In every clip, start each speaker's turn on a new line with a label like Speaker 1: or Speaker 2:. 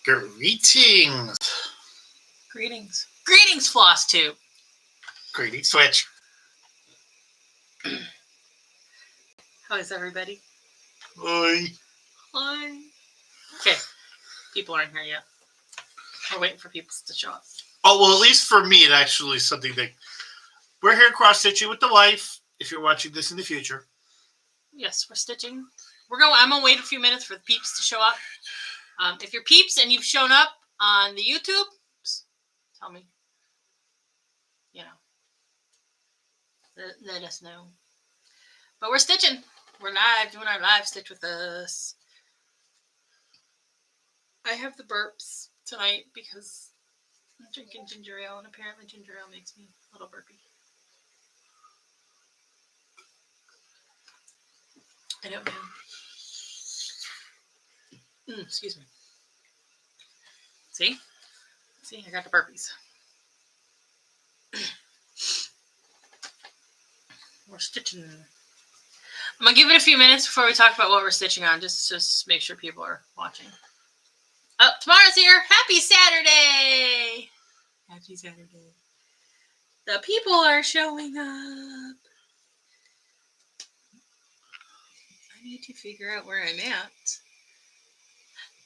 Speaker 1: Greetings.
Speaker 2: Greetings, Floss Tube.
Speaker 1: Greetings, Switch.
Speaker 2: How is everybody?
Speaker 1: Hi.
Speaker 2: Hi. Okay, people aren't here yet. We're waiting for people to show up.
Speaker 1: Oh, well, at least for me, it actually is something that we're here cross-stitching with the wife, if you're watching this in the future.
Speaker 2: Yes, we're stitching. I'm going to wait a few minutes for the peeps to show up. If you're peeps and you've shown up on the YouTube, tell me. You know. Let us know. But we're stitching. We're live, doing our live stitch with us. I have the burps tonight because I'm drinking ginger ale, and apparently ginger ale makes me a little burpy. I don't know. Excuse me. See, I got the burpees. We're stitching. I'm going to give it a few minutes before we talk about what we're stitching on, just to make sure people are watching. Oh, Tamara's here. Happy Saturday! Happy Saturday. The people are showing up. I need to figure out where I'm at.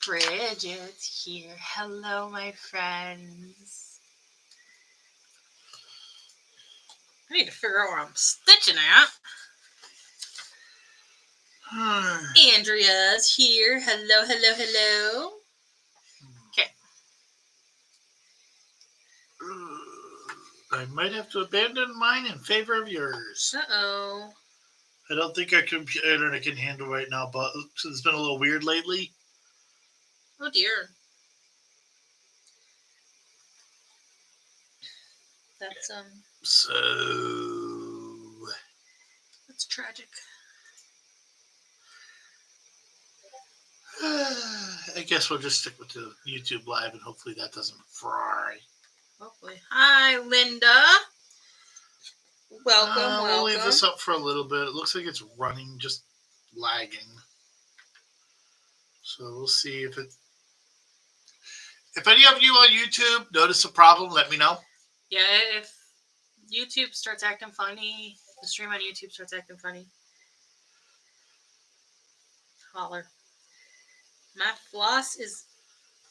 Speaker 2: Bridget's here. Hello, my friends. I need to figure out where I'm stitching at. Andrea's here. Hello, hello, hello. Okay.
Speaker 1: I might have to abandon mine in favor of yours.
Speaker 2: Uh-oh.
Speaker 1: I don't think our computer can handle right now, but it's been a little weird lately.
Speaker 2: Oh, dear. That's,
Speaker 1: So...
Speaker 2: that's tragic.
Speaker 1: I guess we'll just stick with the YouTube Live, and hopefully that doesn't fry.
Speaker 2: Hopefully. Hi, Linda. Welcome.
Speaker 1: We'll leave this up for a little bit. It looks like it's running, just lagging. So we'll see if it... If any of you on YouTube notice a problem, let me know.
Speaker 2: Yeah, if YouTube starts acting funny, the stream on YouTube starts acting funny, holler. My floss is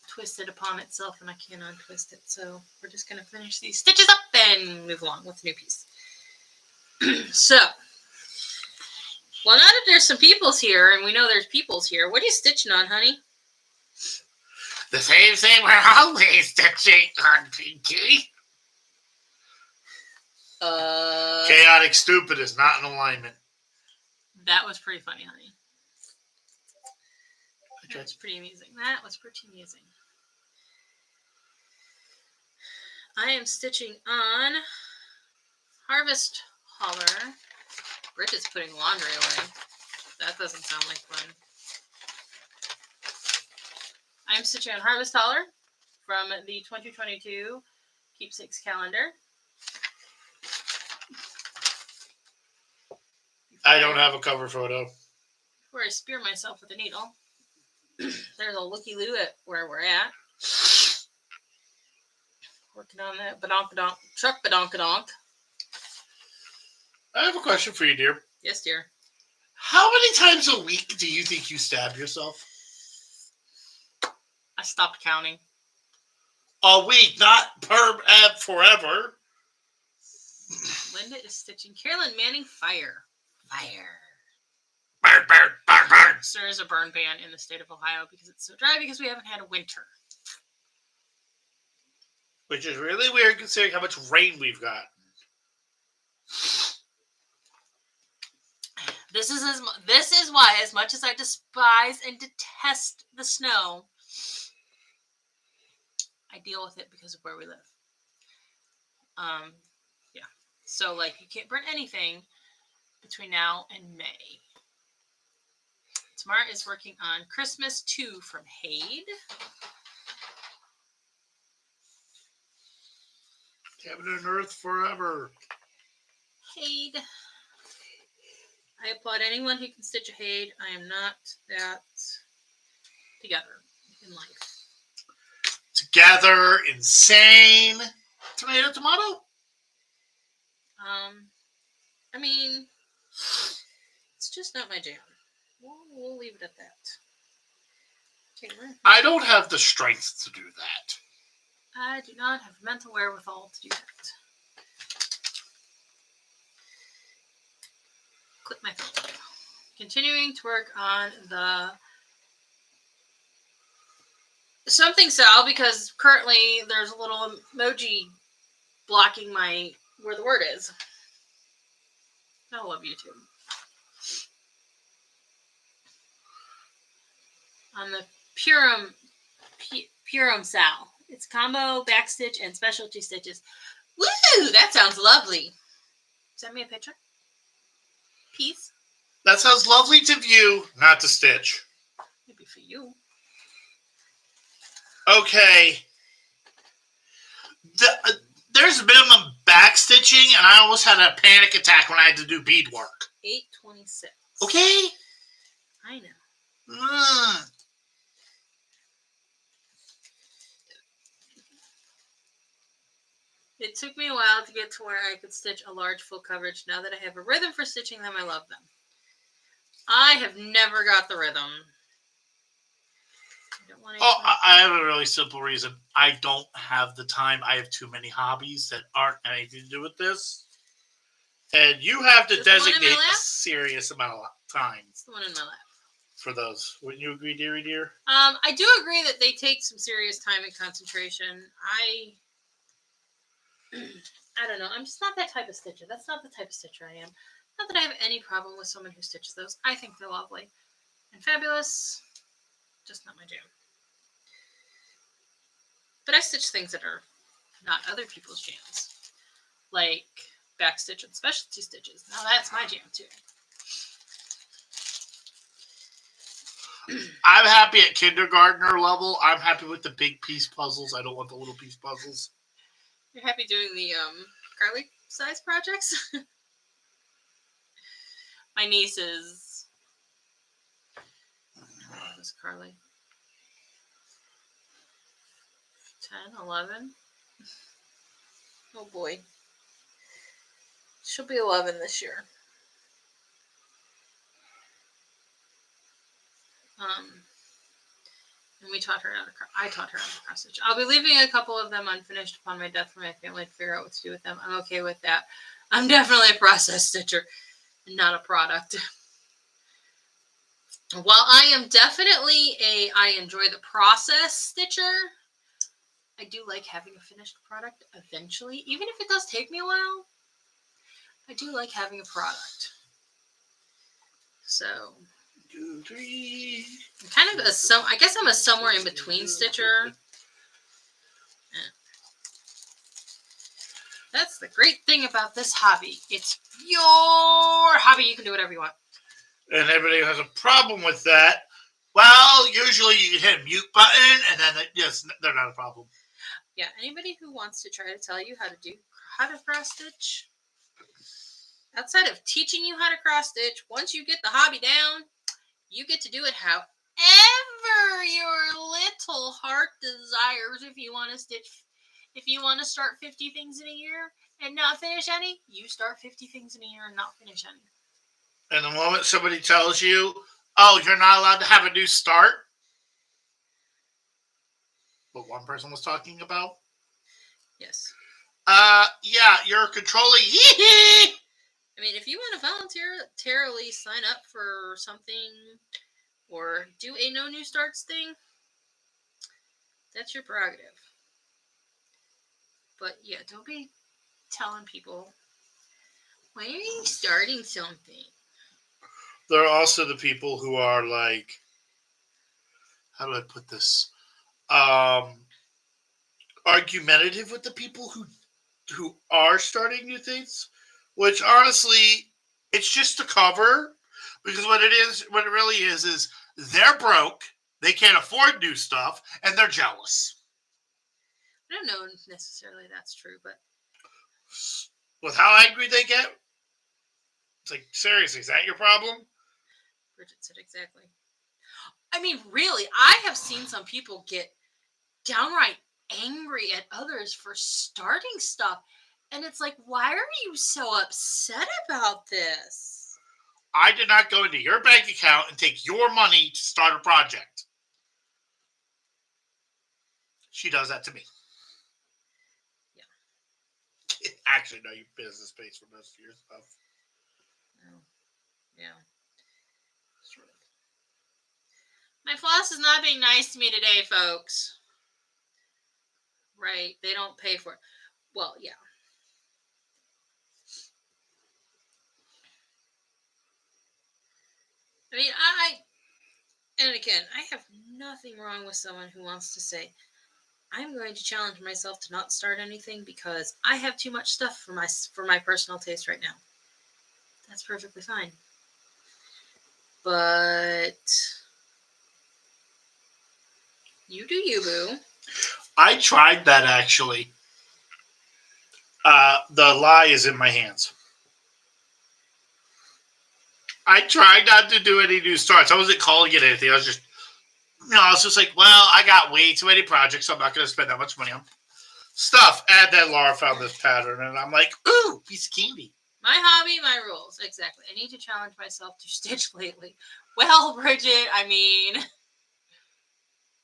Speaker 2: twisted upon itself and I can't untwist it, so we're just going to finish these stitches up and move along with the new piece. So, well, now that there's some peoples here, and we know there's peoples here, what are you stitching on, honey?
Speaker 1: The same thing we're always stitching on, Pinky. Chaotic Stupid is not in alignment.
Speaker 2: That was pretty funny, honey. That was pretty amusing. I am stitching on Harvest Holler. Bridget's putting laundry away. That doesn't sound like fun. I'm stitching on Harvest Holler from the 2022 Keepsakes calendar.
Speaker 1: I don't have a cover photo.
Speaker 2: Before I spear myself with a needle, there's a looky-loo at where we're at. Working on that badonk-a-donk, truck badonk-a-donk.
Speaker 1: I have a question for you, dear.
Speaker 2: Yes, dear.
Speaker 1: How many times a week do you think you stab yourself?
Speaker 2: I stopped counting.
Speaker 1: A week, not forever.
Speaker 2: Linda is stitching Carolyn Manning Fire.
Speaker 1: Burn, burn, burn, burn.
Speaker 2: There is a burn ban in the state of Ohio because it's so dry because we haven't had a winter.
Speaker 1: Which is really weird considering how much rain we've got.
Speaker 2: This is why, as much as I despise and detest the snow, I deal with it because of where we live. Yeah. So, like, you can't burn anything between now and May. Tamara is working on Christmas 2 from Hade.
Speaker 1: Heaven and earth forever.
Speaker 2: Hade. I applaud anyone who can stitch a Hade. I am not that together in life.
Speaker 1: together, insane. Tomato, tomato?
Speaker 2: I mean, it's just not my jam. We'll leave it at that. Okay,
Speaker 1: I don't have the strength to do that.
Speaker 2: I do not have mental wherewithal to do that. Click my thumb. Continuing to work on the something cell because currently there's a little emoji blocking my where the word is. I love YouTube. On the Purum Sal. It's combo, backstitch, and specialty stitches. Woo! That sounds lovely. Send me a picture. Peace.
Speaker 1: That sounds lovely to view, not to stitch.
Speaker 2: Maybe for you.
Speaker 1: Okay. There's a minimum backstitching, and I almost had a panic attack when I had to do beadwork.
Speaker 2: 8:26.
Speaker 1: Okay?
Speaker 2: I know. It took me a while to get to where I could stitch a large full coverage. Now that I have a rhythm for stitching them, I love them. I have never got the rhythm.
Speaker 1: I have a really simple reason. I don't have the time. I have too many hobbies that aren't anything to do with this. And you have to designate a serious amount of time.
Speaker 2: It's the one in my lap.
Speaker 1: For those. Wouldn't you agree, dearie dear?
Speaker 2: I do agree that they take some serious time and concentration. I don't know. I'm just not that type of stitcher. That's not the type of stitcher I am. Not that I have any problem with someone who stitches those. I think they're lovely and fabulous. Just not my jam. But I stitch things that are not other people's jams. Like backstitch and specialty stitches. Now that's my jam too.
Speaker 1: I'm happy at kindergartner level. I'm happy with the big piece puzzles. I don't want the little piece puzzles.
Speaker 2: You're happy doing the Carly size projects? My niece is... How old is Carly? 10, 11? Oh boy. She'll be 11 this year. And we taught her how to I taught her how to cross stitch. I'll be leaving a couple of them unfinished upon my death for my family to figure out what to do with them. I'm okay with that. I'm definitely a process stitcher, not a product. While I am definitely I enjoy the process stitcher, I do like having a finished product eventually. Even if it does take me a while, I do like having a product. So...
Speaker 1: I'm
Speaker 2: kind of I guess I'm a somewhere in between stitcher. Yeah. That's the great thing about this hobby. It's your hobby. You can do whatever you want.
Speaker 1: And everybody who has a problem with that, well, usually you hit a mute button, and then yes, they're not a problem.
Speaker 2: Yeah, anybody who wants to try to tell you how to cross stitch, outside of teaching you how to cross stitch, once you get the hobby down, you get to do it however your little heart desires. If you want to stitch, if you want to start 50 things in a year and not finish any, you start 50 things in a year and not finish any.
Speaker 1: And the moment somebody tells you, oh, you're not allowed to have a new start, what one person was talking about?
Speaker 2: Yes.
Speaker 1: Yeah, you're controlling.
Speaker 2: I mean, if you want to voluntarily sign up for something or do a no new starts thing, that's your prerogative. But yeah, don't be telling people, why are you starting something?
Speaker 1: There are also the people who are like, how do I put this? Argumentative with the people who are starting new things, which honestly, it's just a cover, because what it really is they're broke, they can't afford new stuff, and they're jealous.
Speaker 2: I don't know necessarily that's true, but
Speaker 1: with how angry they get, it's like, seriously, is that your problem?
Speaker 2: Bridget said exactly. I mean, really, I have seen some people get downright angry at others for starting stuff. And it's like, why are you so upset about this?
Speaker 1: I did not go into your bank account and take your money to start a project. She does that to me.
Speaker 2: Yeah.
Speaker 1: Actually, no, you business pays for most of your stuff.
Speaker 2: Oh, yeah. Sort of. My floss is not being nice to me today, folks. Right. They don't pay for it. Well, yeah. I mean, and again, I have nothing wrong with someone who wants to say, I'm going to challenge myself to not start anything because I have too much stuff for my personal taste right now. That's perfectly fine. But you do you, boo.
Speaker 1: I tried that, actually. The lie is in my hands. I tried not to do any new starts. I wasn't calling it anything. I was just like, well, I got way too many projects, so I'm not going to spend that much money on stuff. And then Laura found this pattern, and I'm like, ooh, piece of candy.
Speaker 2: My hobby, my rules. Exactly. I need to challenge myself to stitch lately. Well, Bridget,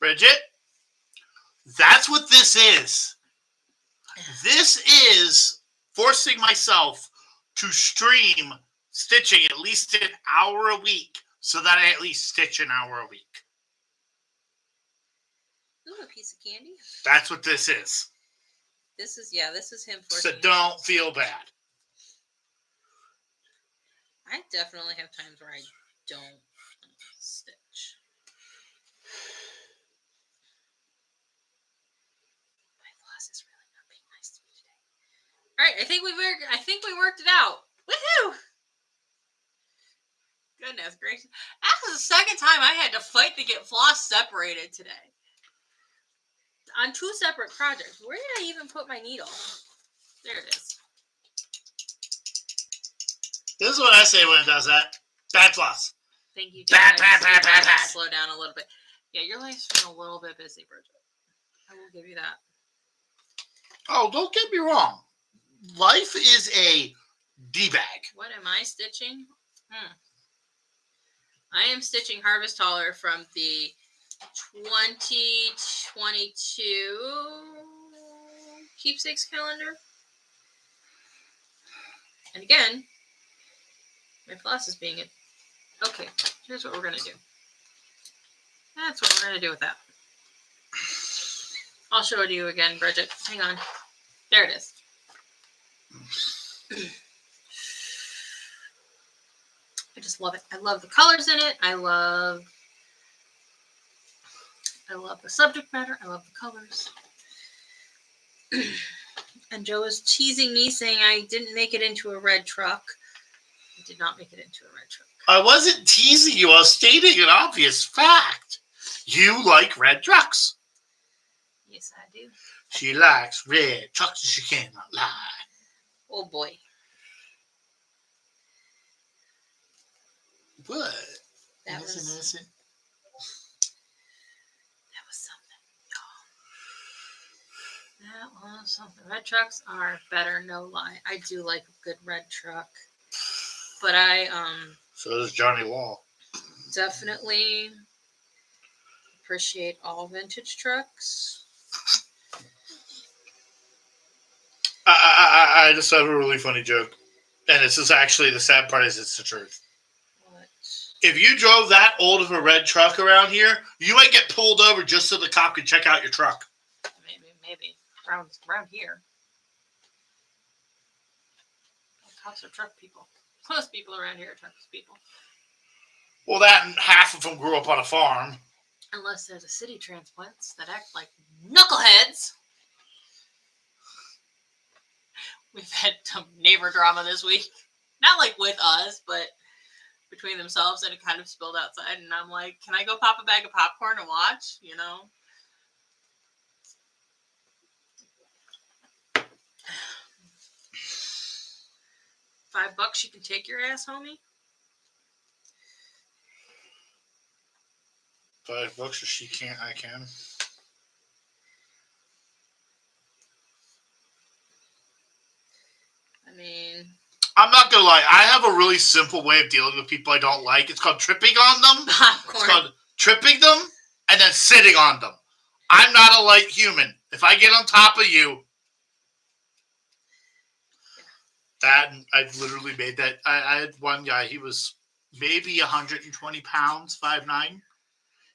Speaker 1: Bridget, that's what this is. This is forcing myself to stream stitching at least an hour a week so that I at least stitch an hour a week.
Speaker 2: Ooh, a piece of candy.
Speaker 1: That's what this is.
Speaker 2: This is him forcing.
Speaker 1: So don't feel bad.
Speaker 2: I definitely have times where I don't stitch. My floss is really not being nice to me today. All right, I think we worked it out. Woohoo! Goodness gracious. That was the second time I had to fight to get floss separated today. On 2 separate projects. Where did I even put my needle? There it is.
Speaker 1: This is what I say when it does that. Bad floss.
Speaker 2: Thank you.
Speaker 1: Bad.
Speaker 2: Slow down a little bit. Yeah, your life's been a little bit busy, Bridget. I will give you that.
Speaker 1: Oh, don't get me wrong. Life is a D-bag.
Speaker 2: What am I stitching? I am stitching Harvest Hauler from the 2022 Keepsakes calendar. And again, my floss is being it. Okay, here's what we're going to do. That's what we're going to do with that. I'll show it to you again, Bridget. Hang on. There it is. I just love it. I love the colors in it. I love the subject matter. I love the colors. And Joe is teasing me, saying I didn't make it into a red truck. I did not make it into a red truck.
Speaker 1: I wasn't teasing you. I was stating an obvious fact. You like red trucks.
Speaker 2: Yes, I do.
Speaker 1: She likes red trucks and she cannot lie.
Speaker 2: Oh, boy.
Speaker 1: What?
Speaker 2: That was
Speaker 1: innocent.
Speaker 2: That was something, y'all. That was something. Red trucks are better, no lie. I do like a good red truck. But
Speaker 1: So does Johnny Law.
Speaker 2: Definitely appreciate all vintage trucks.
Speaker 1: I just have a really funny joke. And this is actually the sad part is it's the truth.
Speaker 2: What?
Speaker 1: If you drove that old of a red truck around here, you might get pulled over just so the cop can check out your truck.
Speaker 2: Maybe. Around here. Cops are truck people. Most people around here are truck people.
Speaker 1: Well, that and half of them grew up on a farm.
Speaker 2: Unless there's a city transplants that act like knuckleheads. We've had some neighbor drama this week. Not like with us, but between themselves, and it kind of spilled outside. And I'm like, can I go pop a bag of popcorn and watch? You know? $5, you can take your ass, homie.
Speaker 1: $5 if she can't, I can. I'm not gonna lie. I have a really simple way of dealing with people I don't like. It's called tripping on them. It's
Speaker 2: Popcorn.
Speaker 1: called tripping them and then sitting on them. I'm not a light human. If I get on top of you, that I've literally made that. I had one guy. He was maybe 120 pounds, 5'9".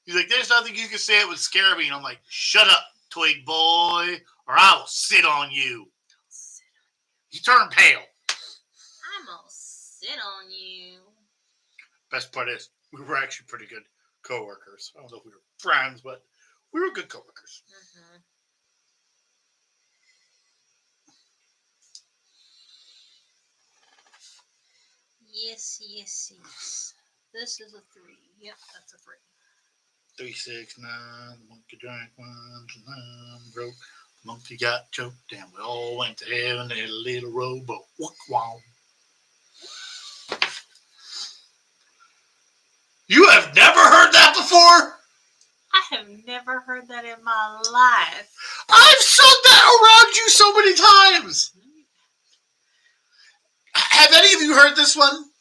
Speaker 1: He's like, "There's nothing you can say that would scare me." And I'm like, "Shut up, twig boy, or I'll sit on you." He turned pale.
Speaker 2: I'm gonna sit on you.
Speaker 1: Best part is, we were actually pretty good coworkers. I don't know if we were friends, but we were good coworkers.
Speaker 2: Mm-hmm. Yes. This is a 3. Yep, that's a 3.
Speaker 1: 3, 6, 9. The monkey drank wine, the lamb broke. The monkey got choked, and we all went to heaven in a little rowboat. Wow. You have never heard that before?
Speaker 2: I have never heard that in my life.
Speaker 1: I've sung that around you so many times. Have any of you heard this one?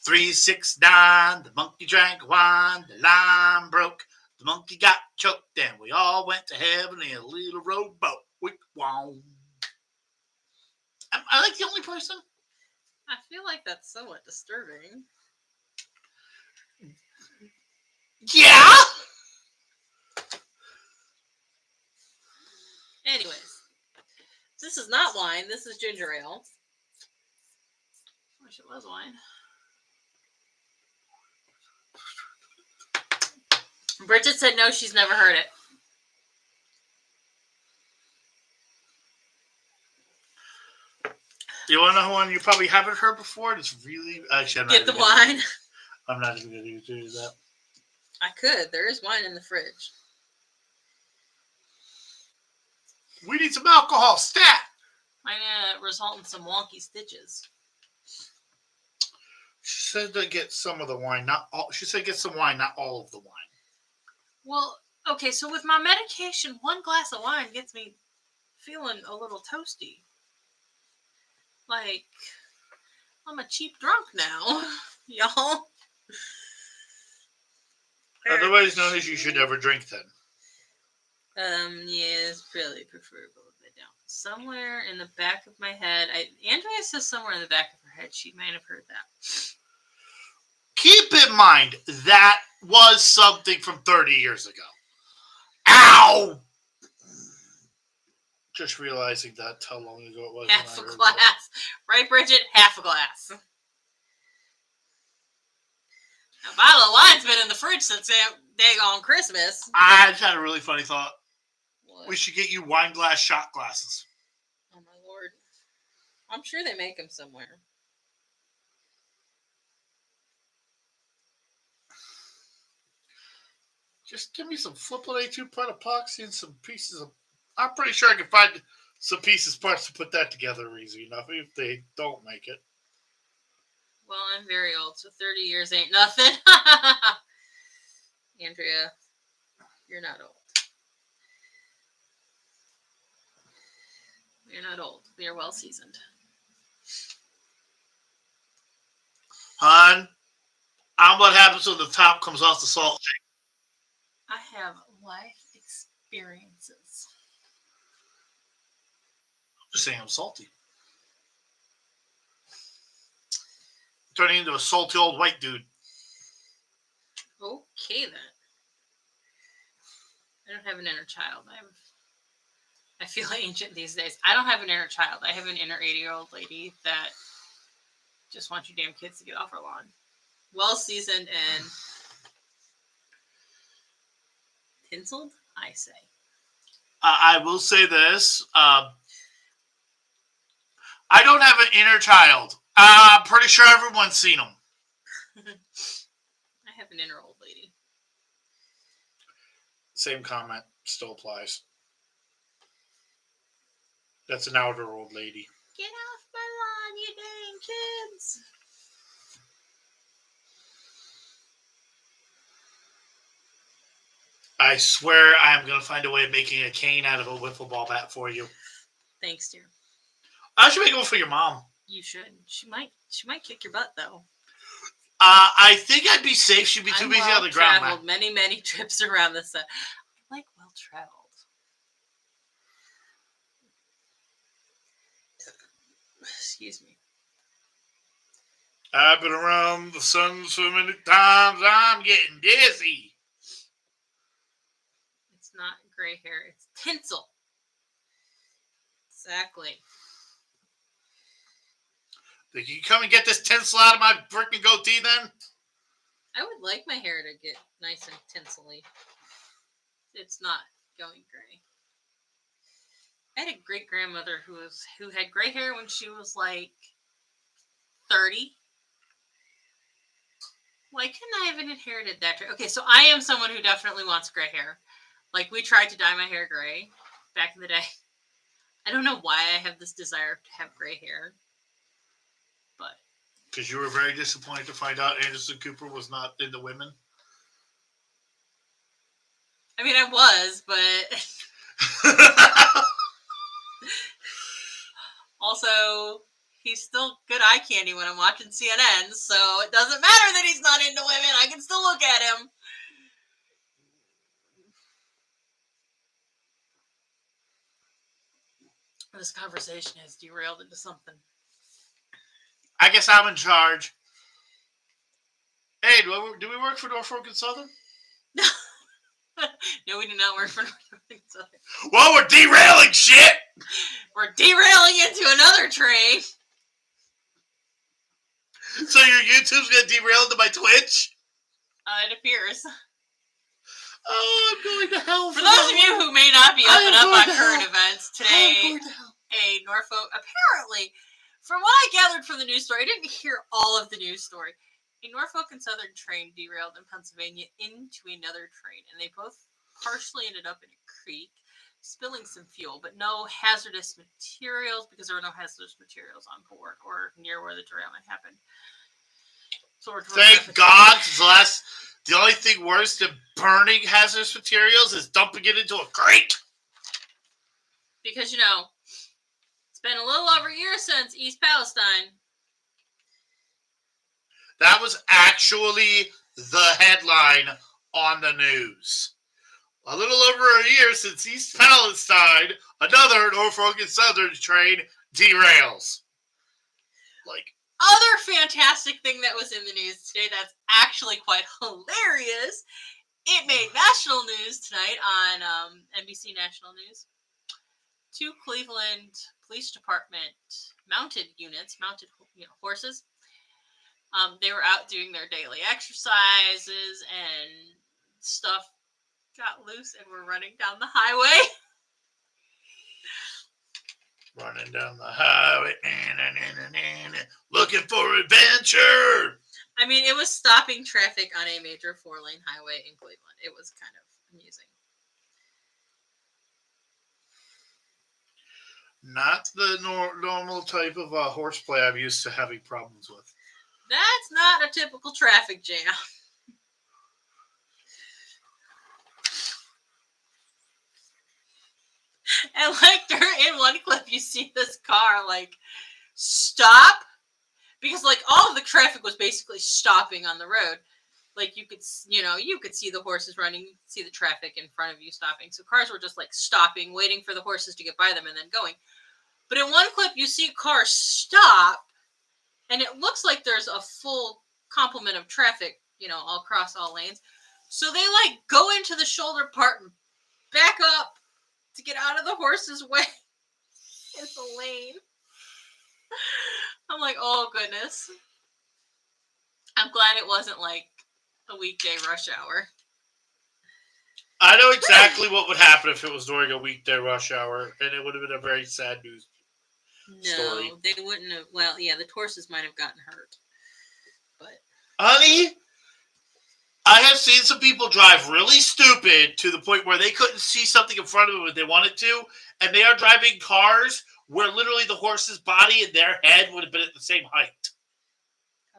Speaker 1: 3, 6, 9. The monkey drank wine. The line broke. The monkey got choked, and we all went to heaven in a little rowboat. Wow. Am I like the only person?
Speaker 2: I feel like that's somewhat disturbing.
Speaker 1: Yeah.
Speaker 2: Anyways, this is not wine. This is ginger ale. Wish it was wine. Bridget said no, she's never heard it.
Speaker 1: You want to know one you probably haven't heard before? It's really actually.
Speaker 2: Get the wine.
Speaker 1: I'm not even going to do that.
Speaker 2: I could. There is wine in the fridge.
Speaker 1: We need some alcohol, stat.
Speaker 2: Might result in some wonky stitches.
Speaker 1: She said to get some of the wine, not all. She said get some wine, not all of the wine.
Speaker 2: Well, okay, so with my medication, 1 glass of wine gets me feeling a little toasty. Like, I'm a cheap drunk now, y'all.
Speaker 1: Otherwise known as you should never drink then.
Speaker 2: Yeah, it's really preferable if I don't. Somewhere in the back of my head, Andrea says somewhere in the back of her head, she might have heard that.
Speaker 1: Keep in mind, that was something from 30 years ago. Ow! Just realizing that how long ago it was.
Speaker 2: Half a glass. That. Right, Bridget? Half a glass. A bottle of wine's been in the fridge since daggone Christmas.
Speaker 1: I just had a really funny thought.
Speaker 2: What?
Speaker 1: We should get you wine glass shot glasses.
Speaker 2: Oh, my Lord. I'm sure they make them somewhere.
Speaker 1: Just give me some Flip-It A2 part epoxy and some pieces of... I'm pretty sure I can find some pieces, parts to put that together easy enough if they don't make it.
Speaker 2: Well, I'm very old, so 30 years ain't nothing. Andrea, you're not old. You're not old. We are well seasoned.
Speaker 1: Hon, I'm what happens when the top comes off the salt shake.
Speaker 2: I have life experiences.
Speaker 1: I'm just saying I'm salty. Turning into a salty old white dude.
Speaker 2: Okay, then. I don't have an inner child. I feel ancient these days. I don't have an inner child. I have an inner 80-year-old lady that just wants you damn kids to get off her lawn. Well seasoned and tinseled, I say.
Speaker 1: I will say this. I don't have an inner child. I'm pretty sure everyone's seen them.
Speaker 2: I have an inner old lady.
Speaker 1: Same comment still applies. That's an outer old lady.
Speaker 2: Get off my lawn, you dang kids.
Speaker 1: I swear I am going to find a way of making a cane out of a wiffle ball bat for you.
Speaker 2: Thanks, dear.
Speaker 1: I should make one for your mom.
Speaker 2: You should. She might kick your butt though.
Speaker 1: I think I'd be safe. She'd be too
Speaker 2: I'm
Speaker 1: busy
Speaker 2: well
Speaker 1: on the ground.
Speaker 2: traveled many trips around the sun. I like well traveled. Excuse me.
Speaker 1: I've been around the sun so many times, I'm getting dizzy.
Speaker 2: It's not gray hair. It's tinsel. Exactly.
Speaker 1: Think you can come and get this tinsel out of my freaking goatee then?
Speaker 2: I would like my hair to get nice and tinsely. It's not going gray. I had a great grandmother who had gray hair when she was like 30. Why couldn't I have inherited that? Okay, so I am someone who definitely wants gray hair. Like, we tried to dye my hair gray back in the day. I don't know why I have this desire to have gray hair. But
Speaker 1: because you were very disappointed to find out Anderson Cooper was not into women.
Speaker 2: I mean, I was, but also, he's still good eye candy when I'm watching CNN, so it doesn't matter that he's not into women. I can still look at him. This conversation has derailed into something.
Speaker 1: I guess I'm in charge. Hey, do we work for Norfolk and Southern?
Speaker 2: No, we do not work for Norfolk and Southern.
Speaker 1: Well, we're derailing shit!
Speaker 2: We're derailing into another train.
Speaker 1: So your YouTube's gonna derail into my Twitch?
Speaker 2: It appears.
Speaker 1: Oh, I'm going to hell.
Speaker 2: For those of you who may not be up and up on current events, today, a Norfolk, apparently, from what I gathered from the news story, I didn't hear all of the news story. A Norfolk and Southern train derailed in Pennsylvania into another train, and they both partially ended up in a creek, spilling some fuel, but no hazardous materials, because there were no hazardous materials on board or near where the derailment happened. So
Speaker 1: thank God, the only thing worse than burning hazardous materials is dumping it into a creek.
Speaker 2: Because, it's been a little over a year since East Palestine.
Speaker 1: That was actually the headline on the news. A little over a year since East Palestine, another Norfolk and Southern train derails.
Speaker 2: Other fantastic thing that was in the news today that's actually quite hilarious. It made national news tonight on NBC National News. 2 Cleveland Police Department mounted horses. They were out doing their daily exercises and stuff, got loose and were running down the highway.
Speaker 1: Running down the highway, looking for adventure.
Speaker 2: I mean, it was stopping traffic on a major 4-lane highway in Cleveland. It was kind of amusing.
Speaker 1: Not the normal type of horseplay I'm used to having problems with.
Speaker 2: That's not a typical traffic jam. And in one clip, you see this car stop because all of the traffic was basically stopping on the road. You could see the horses running, you could see the traffic in front of you stopping. So cars were just stopping, waiting for the horses to get by them and then going. But in one clip, you see a car stop, and it looks like there's a full complement of traffic, all across all lanes. So they go into the shoulder part and back up to get out of the horse's way in the lane. I'm like, oh goodness. I'm glad it wasn't a weekday rush hour.
Speaker 1: I know exactly what would happen if it was during a weekday rush hour, and it would have been a very sad news story.
Speaker 2: No, they wouldn't have. Well, yeah, the horses might have gotten hurt. But
Speaker 1: honey, I have seen some people drive really stupid to the point where they couldn't see something in front of them if they wanted to, and they are driving cars where literally the horse's body and their head would have been at the same height.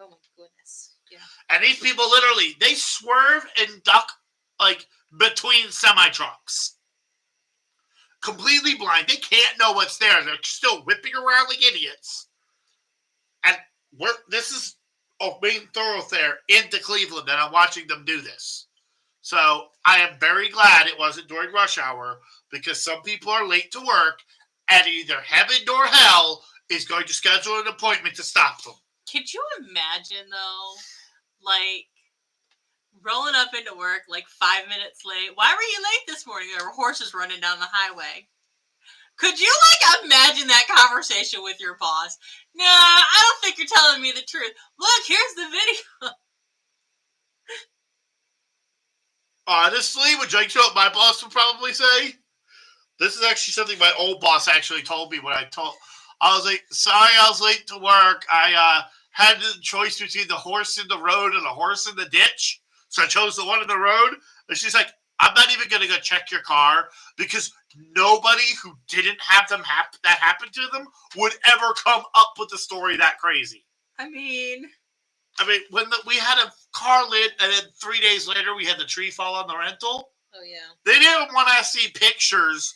Speaker 2: Oh my goodness. Yeah.
Speaker 1: And these people literally, they swerve and duck between semi-trucks. Completely blind. They can't know what's there. They're still whipping around like idiots. this is a main thoroughfare into Cleveland, and I'm watching them do this. So I am very glad it wasn't during rush hour because some people are late to work, and either heaven or hell is going to schedule an appointment to stop them.
Speaker 2: Could you imagine though, like rolling up into work like 5 minutes late? Why were you late this morning? There were horses running down the highway. Could you like imagine that conversation with your boss? Nah, I don't think you're telling me the truth. Look, here's the video.
Speaker 1: Honestly, would you like to know what my boss would probably say? This is actually something my old boss actually told me when I was like, sorry I was late to work. I had the choice between the horse in the road and the horse in the ditch. So I chose the one in the road. And she's like, I'm not even going to go check your car because nobody who didn't have them that happen to them would ever come up with a story that crazy.
Speaker 2: I mean,
Speaker 1: when we had a car lit and then 3 days later we had the tree fall on the rental.
Speaker 2: Oh, yeah.
Speaker 1: They didn't want to see pictures.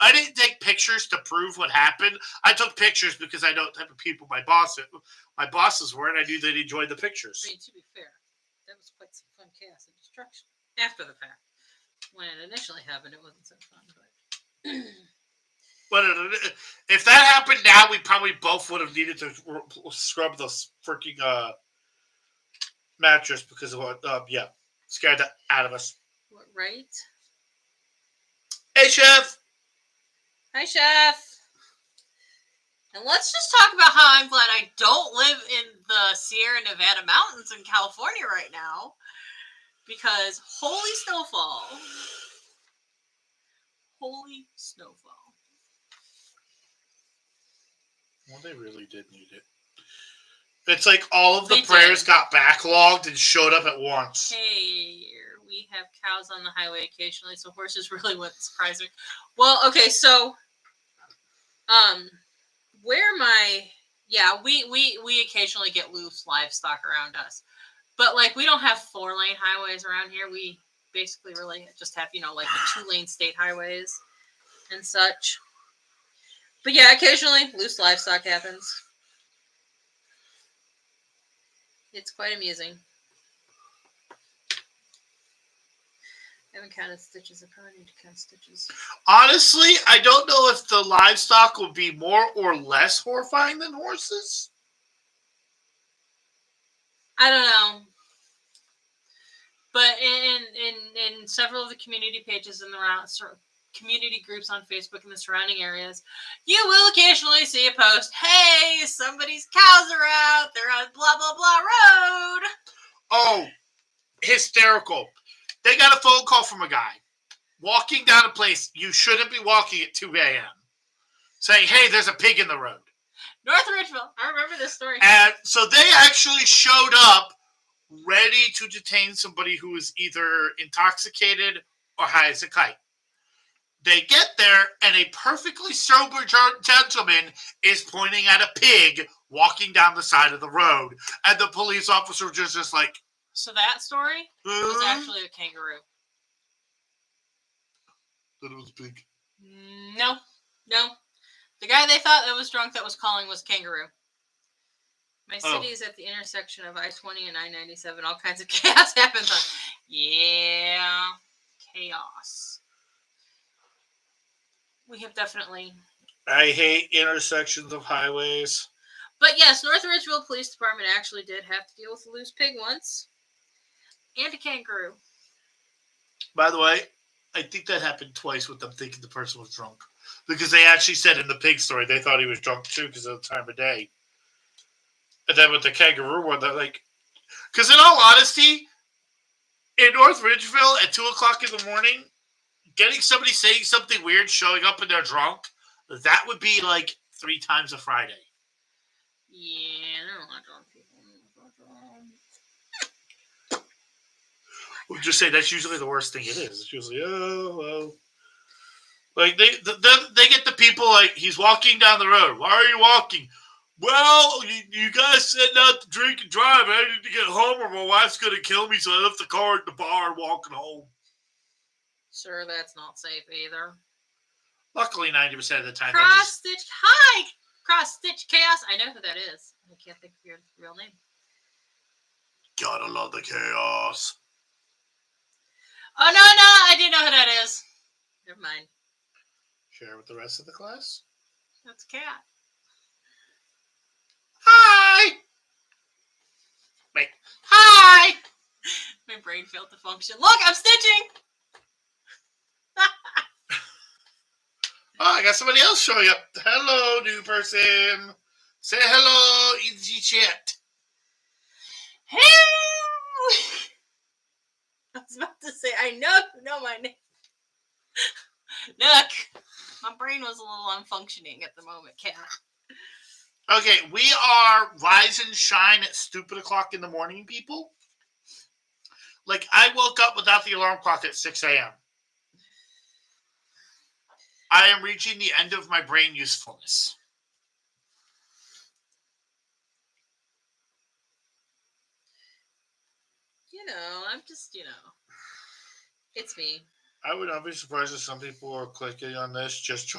Speaker 1: I didn't take pictures to prove what happened. I took pictures because I know the type of people my bosses were, and I knew they'd enjoy the pictures.
Speaker 2: I mean, to be fair, that was quite some fun chaos and destruction after the fact. When it initially happened, it wasn't so fun, but...
Speaker 1: If that happened now, we probably both would have needed to scrub the freaking mattress because of what, scared that out of us.
Speaker 2: What, right?
Speaker 1: Hey, Chef!
Speaker 2: Hi, Chef! And let's just talk about how I'm glad I don't live in the Sierra Nevada mountains in California right now. Because holy snowfall. Holy snowfall.
Speaker 1: Well, they really did need it. It's like all of the
Speaker 2: They
Speaker 1: prayers
Speaker 2: did.
Speaker 1: got backlogged and showed up at once.
Speaker 2: Hey, we have cows on the highway occasionally, so horses really wouldn't surprise me. Well, okay, so, we occasionally get loose livestock around us. But, like, we don't have 4-lane highways around here. We basically really just have, like the 2-lane state highways and such. But yeah, occasionally loose livestock happens. It's quite amusing. I haven't counted stitches. I probably need to count stitches.
Speaker 1: Honestly, I don't know if the livestock would be more or less horrifying than horses.
Speaker 2: I don't know. But in several of the community pages and the community groups on Facebook in the surrounding areas, you will occasionally see a post, hey, somebody's cows are out. They're on blah, blah, blah road.
Speaker 1: Oh, hysterical. They got a phone call from a guy walking down a place you shouldn't be walking at 2 a.m. saying, hey, there's a pig in the road.
Speaker 2: North Ridgeville. I remember this story.
Speaker 1: And so they actually showed up ready to detain somebody who is either intoxicated or high as a kite. They get there, and a perfectly sober gentleman is pointing at a pig walking down the side of the road. And the police officer was just like...
Speaker 2: So that story was actually a kangaroo.
Speaker 1: That it was a pig.
Speaker 2: No. The guy they thought that was drunk that was calling was kangaroo. My city is at the intersection of I-20 and I-97. All kinds of chaos happens. Yeah. Chaos. We have definitely...
Speaker 1: I hate intersections of highways.
Speaker 2: But yes, North Ridgeville Police Department actually did have to deal with a loose pig once. And a kangaroo.
Speaker 1: By the way, I think that happened twice with them thinking the person was drunk. Because they actually said in the pig story they thought he was drunk too because of the time of day. And then with the kangaroo one, they're like... Because in all honesty, in North Ridgeville at 2 o'clock in the morning, getting somebody saying something weird, showing up and they're drunk, that would be like 3 times a Friday.
Speaker 2: Yeah, there are a lot of drunk people.
Speaker 1: We'll just say that's usually the worst thing it is. It's usually, oh, well. Like, they get the people like, he's walking down the road. Why are you walking? Well, you guys said not to drink and drive. I need to get home or my wife's going to kill me, so I left the car at the bar and walking home.
Speaker 2: Sir, that's not safe either.
Speaker 1: Luckily, 90% of the time,
Speaker 2: Cross-stitch. Hi, Cross Stitch Chaos. I know who that is. I can't think of your real name.
Speaker 1: Gotta love the chaos.
Speaker 2: Oh, no, I do know who that is. Never mind.
Speaker 1: Share with the rest of the class.
Speaker 2: That's Cat.
Speaker 1: Hi! Wait. Hi!
Speaker 2: My brain failed to function. Look, I'm stitching!
Speaker 1: Oh, I got somebody else showing up. Hello, new person. Say hello in the chat.
Speaker 2: Hello! I was about to say, I know you know my name. Look, my brain was a little unfunctioning at the moment, Cat.
Speaker 1: Okay, we are rise and shine at stupid o'clock in the morning, people. Like, I woke up without the alarm clock at 6 a.m. I am reaching the end of my brain usefulness.
Speaker 2: I'm just, it's me.
Speaker 1: I would not be surprised if some people are clicking on this just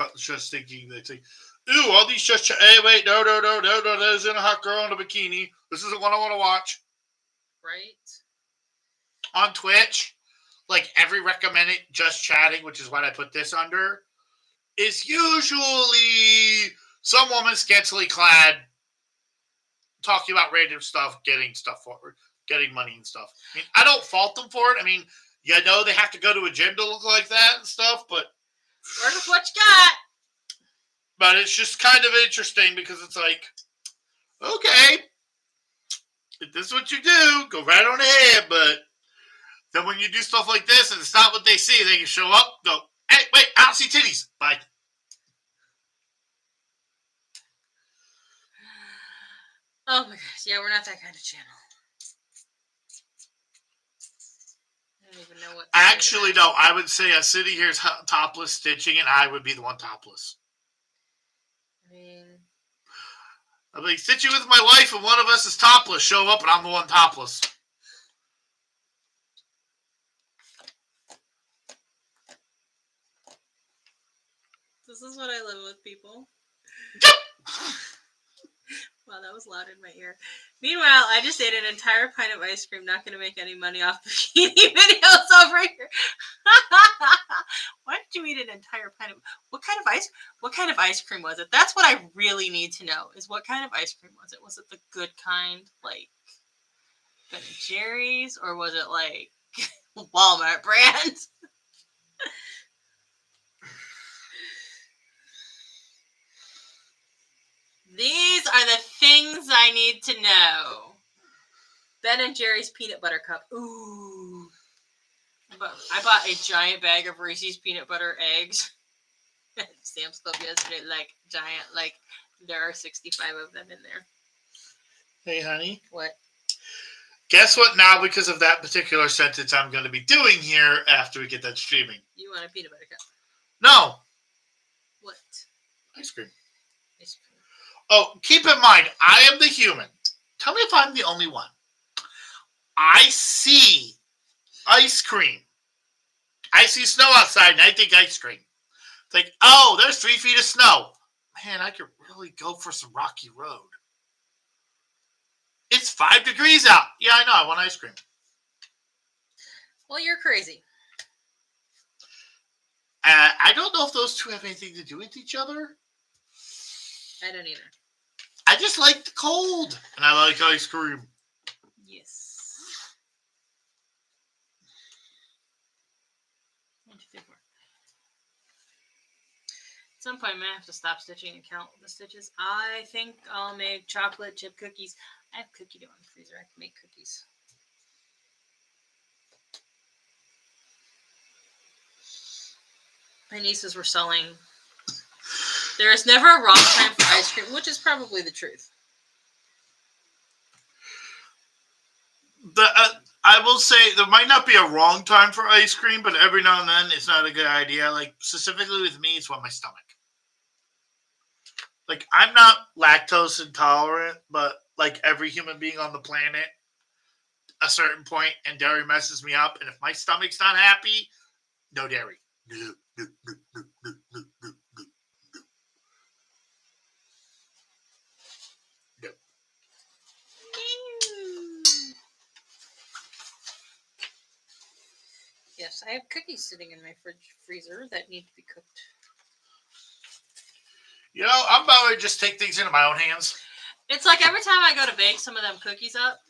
Speaker 1: thinking they think, ooh, all these hey, wait, no, that isn't a hot girl in a bikini. This isn't what I want to watch.
Speaker 2: Right?
Speaker 1: On Twitch, like every recommended just chatting, which is what I put this under, is usually some woman scantily clad talking about random stuff, getting stuff forward, getting money and stuff. I mean, I don't fault them for it. I mean, they have to go to a gym to look like that and stuff, but
Speaker 2: work with what you got.
Speaker 1: But it's just kind of interesting because it's like, okay, if this is what you do, go right on ahead. But then when you do stuff like this and it's not what they see, they can show up, go, hey, wait, I don't see titties. Bye.
Speaker 2: Oh my gosh, yeah, we're not that kind of channel. I don't even know what.
Speaker 1: Actually, no, I would say a city here is topless stitching, and I would be the one topless.
Speaker 2: I mean,
Speaker 1: I'd be stitching with my wife, and one of us is topless. Show up, and I'm the one topless.
Speaker 2: This is what I live with, people. Wow, that was loud in my ear. Meanwhile, I just ate an entire pint of ice cream. Not going to make any money off the bikini videos over here. Why did you eat an entire pint of? What kind of ice cream was it? That's what I really need to know. Is what kind of ice cream was it? Was it the good kind, like Ben and Jerry's, or was it like Walmart brand? These are the things I need to know. Ben and Jerry's peanut butter cup. Ooh. But I bought a giant bag of Reese's peanut butter eggs at Sam's Club yesterday. Like, giant. Like, there are 65 of them in there.
Speaker 1: Hey, honey.
Speaker 2: What?
Speaker 1: Guess what now, because of that particular sentence I'm going to be doing here after we get that streaming?
Speaker 2: You want a peanut butter cup?
Speaker 1: No.
Speaker 2: What?
Speaker 1: Ice cream.
Speaker 2: Ice cream.
Speaker 1: Oh, keep in mind, I am the human. Tell me if I'm the only one. I see ice cream. I see snow outside, and I think ice cream. It's like, oh, there's 3 feet of snow. Man, I could really go for some rocky road. It's 5 degrees out. Yeah, I know. I want ice cream.
Speaker 2: Well, you're crazy.
Speaker 1: I don't know if those two have anything to do with each other.
Speaker 2: I don't either.
Speaker 1: I just like the cold, and I like ice cream.
Speaker 2: Yes. 1, 2, 3, 4. At some point, I'm going to have to stop stitching and count the stitches. I think I'll make chocolate chip cookies. I have cookie dough in the freezer. I can make cookies. My nieces were selling. There is never a wrong time for ice cream, which is probably the truth.
Speaker 1: I will say there might not be a wrong time for ice cream, but every now and then it's not a good idea. Like, specifically with me, it's with my stomach. Like, I'm not lactose intolerant, but like every human being on the planet, a certain point, and dairy messes me up. And if my stomach's not happy, no dairy. No.
Speaker 2: I have cookies sitting in my freezer that need to be cooked.
Speaker 1: You know, I'm about to just take things into my own hands.
Speaker 2: It's like every time I go to bake some of them cookies up,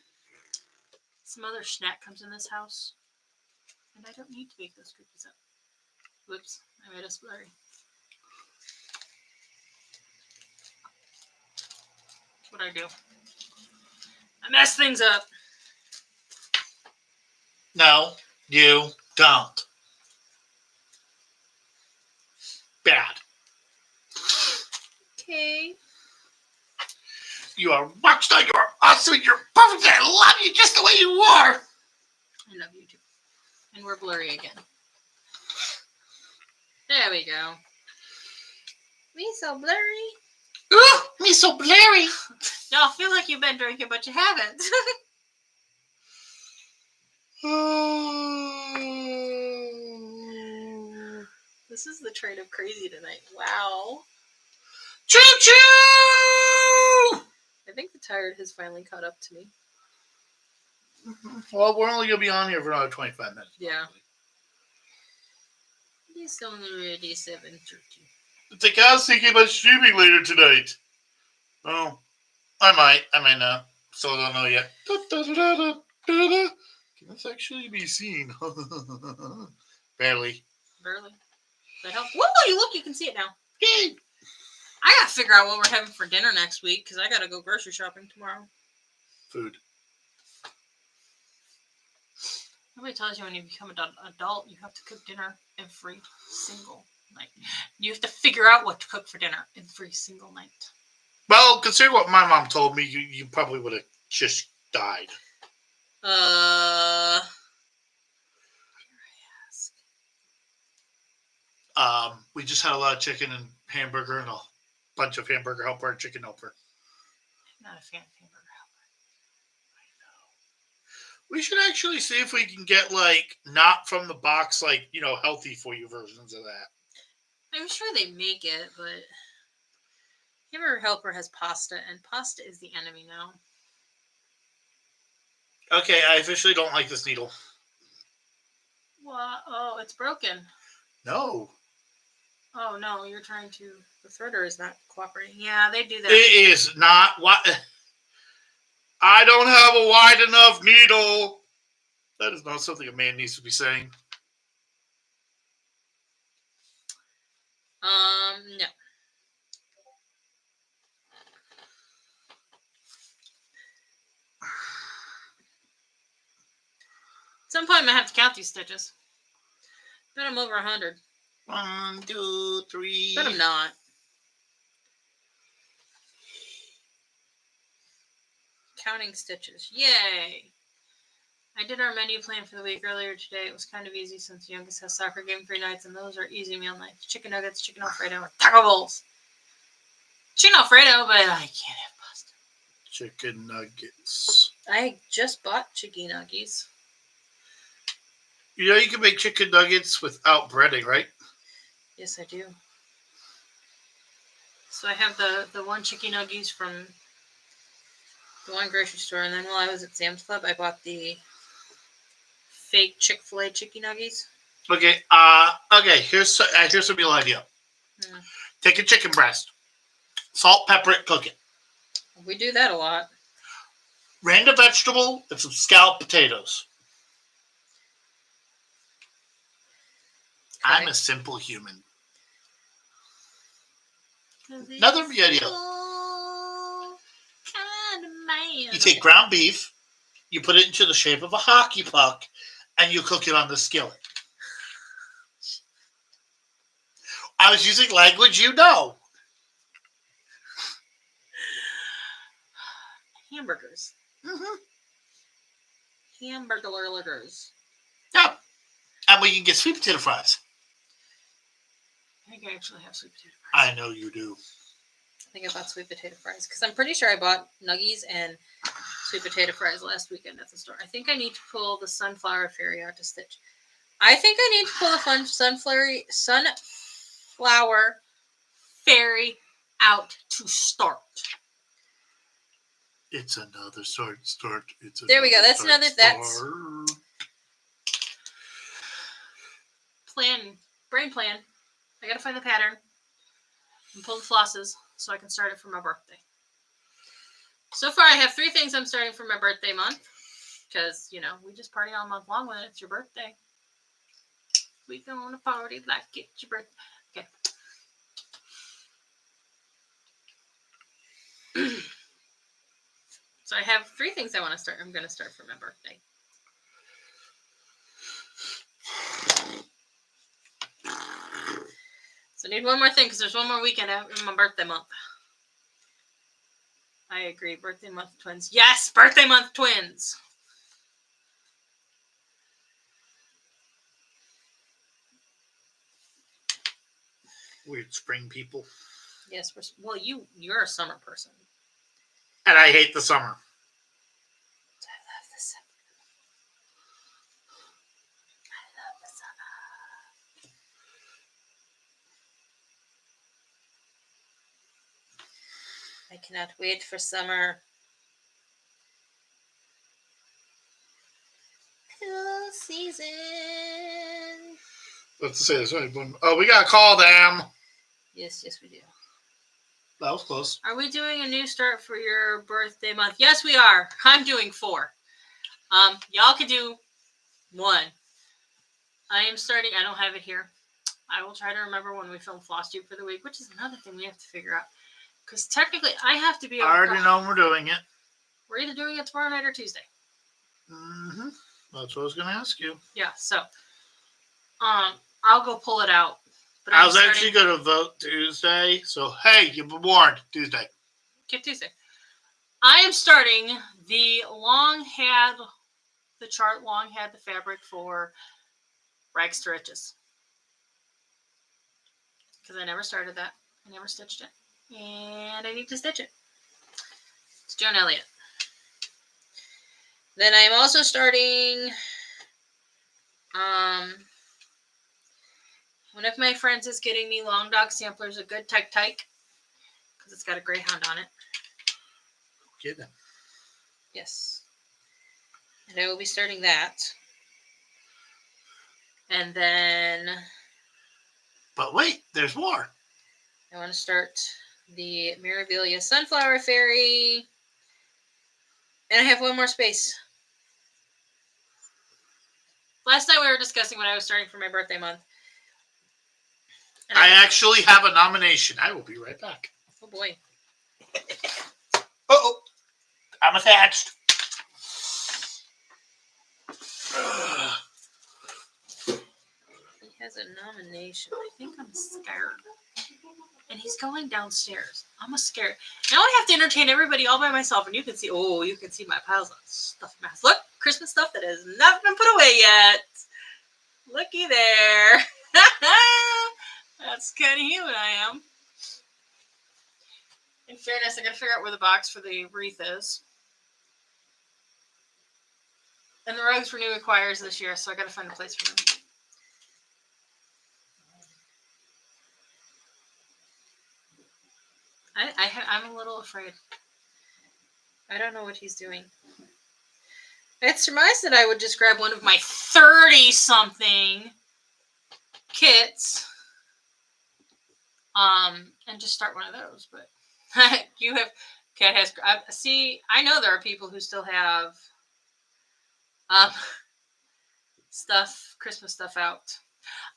Speaker 2: some other snack comes in this house. And I don't need to bake those cookies up. Whoops, I made us blurry. What'd I do? I messed things up.
Speaker 1: No, you don't. Bad.
Speaker 2: Okay.
Speaker 1: You are rock star. You are awesome. You're perfect. I love you just the way you are.
Speaker 2: I love you too. And we're blurry again. There we go. Me so blurry.
Speaker 1: Ooh, me so blurry.
Speaker 2: Y'all feel like you've been drinking, but you haven't. This is the train of crazy tonight. Wow.
Speaker 1: Choo choo!
Speaker 2: I think the tired has finally caught up to me.
Speaker 1: Well, we're only going to be on here for another 25 minutes.
Speaker 2: Yeah. It's only 7:30.
Speaker 1: Think I was thinking about streaming later tonight. Oh, I might not. Still don't know yet. Can this actually be seen? Barely.
Speaker 2: Barely. That help? Whoa, you look, you can see it now.
Speaker 1: Yay!
Speaker 2: I gotta figure out what we're having for dinner next week because I gotta go grocery shopping tomorrow.
Speaker 1: Food.
Speaker 2: Nobody tells you when you become an adult, you have to cook dinner every single night. You have to figure out what to cook for dinner every single night.
Speaker 1: Well, considering what my mom told me, you probably would have just died.
Speaker 2: Dare I ask?
Speaker 1: We just had a lot of chicken and hamburger and a bunch of hamburger helper and chicken helper.
Speaker 2: I'm not a fan of hamburger helper.
Speaker 1: We should actually see if we can get, like, not from the box, like, you know, healthy for you versions of that.
Speaker 2: I'm sure they make it, but hamburger helper has pasta, and pasta is the enemy now.
Speaker 1: Okay, I officially don't like this needle.
Speaker 2: What? Oh, it's broken.
Speaker 1: No.
Speaker 2: Oh, no, you're trying to... The threader is not cooperating. Yeah, they do that.
Speaker 1: It is not what... I don't have a wide enough needle. That is not something a man needs to be saying.
Speaker 2: No. At some point, I'm going to have to count these stitches. Bet I'm over 100.
Speaker 1: 1, 2, 3.
Speaker 2: But I'm not. Counting stitches. Yay! I did our menu plan for the week earlier today. It was kind of easy since the youngest has soccer game 3 nights, and those are easy meal nights. Chicken nuggets, chicken Alfredo, and taco bowls. Chicken Alfredo, but I can't have pasta.
Speaker 1: Chicken nuggets.
Speaker 2: I just bought chicken nuggies.
Speaker 1: You know you can make chicken nuggets without breading, right?
Speaker 2: Yes, I do. So I have the one chicken nuggies from the one grocery store, and then while I was at Sam's Club, I bought the fake Chick-fil-A chicken nuggies.
Speaker 1: Okay, here's a real idea. Take a chicken breast, salt, pepper it, cook it.
Speaker 2: We do that a lot.
Speaker 1: Random vegetable and some scalloped potatoes.
Speaker 2: Okay.
Speaker 1: I'm a simple human. Another idea.
Speaker 2: Kind of man.
Speaker 1: You take ground beef, you put it into the shape of a hockey puck, and you cook it on the skillet. I was using language you know.
Speaker 2: Hamburgers.
Speaker 1: Mm-hmm.
Speaker 2: Hamburgers.
Speaker 1: Yeah. And we can get sweet potato fries.
Speaker 2: I think I actually have sweet potato fries.
Speaker 1: I know you do.
Speaker 2: I think I bought sweet potato fries because I'm pretty sure I bought nuggies and sweet potato fries last weekend at the store. I think I need to pull the sunflower fairy out to stitch. I think I need to pull the sunflower fairy out to start.
Speaker 1: It's another start.
Speaker 2: There we go. That's another. That's. brain plan. I gotta find the pattern and pull the flosses so I can start it for my birthday. So far, I have 3 things I'm starting for my birthday month. Because, we just party all month long when it's your birthday. We gonna party like it's your birthday. Okay. So I have 3 things I'm going to start for my birthday. So I need one more thing because there's one more weekend in my birthday month. I agree. Birthday month twins. Yes, birthday month twins.
Speaker 1: Weird spring people.
Speaker 2: Yes, you're a summer person.
Speaker 1: And I hate the summer.
Speaker 2: I love the summer. I cannot wait for summer. Cool season.
Speaker 1: Let's say this. Oh, we got to call them.
Speaker 2: Yes, we do.
Speaker 1: That was close.
Speaker 2: Are we doing a new start for your birthday month? Yes, we are. I'm doing 4. Y'all can do 1. I am starting. I don't have it here. I will try to remember when we film Floss Tube for the week, which is another thing we have to figure out. Because technically, I have to be able
Speaker 1: I already know we're doing it.
Speaker 2: We're either doing it tomorrow night or Tuesday.
Speaker 1: Mm-hmm. That's what I was going to ask you.
Speaker 2: Yeah, so I'll go pull it out. But
Speaker 1: I was actually going to vote Tuesday. So, hey, you've been warned. Tuesday.
Speaker 2: Okay, Tuesday. I am starting the chart long had the fabric for Rags to Riches. Because I never started that. I never stitched it. And I need to stitch it. It's Joan Elliott. Then I'm also starting one of my friends is getting me Long Dog Samplers, a good tyke because it's got a greyhound on it.
Speaker 1: Get them.
Speaker 2: Yes. And I will be starting that. And then...
Speaker 1: But wait, there's more.
Speaker 2: I want to start the Mirabilia Sunflower Fairy. And I have one more space. Last night we were discussing what I was starting for my birthday month. And
Speaker 1: I actually have a nomination. I will be right back.
Speaker 2: Oh boy.
Speaker 1: Uh-oh. I'm attached.
Speaker 2: He has a nomination. I think I'm scared. And he's going downstairs. I'm scared. Now I have to entertain everybody all by myself. And you can see my piles of stuff in my house. Look, Christmas stuff that has not been put away yet. Looky there. That's kind of human I am. In fairness, I got to figure out where the box for the wreath is. And the rugs renew acquires this year, so I got to find a place for them. I'm a little afraid. I don't know what he's doing. I had surmised that I would just grab one of my 30-something kits, and just start one of those. But Kat has. See, I know there are people who still have Christmas stuff out.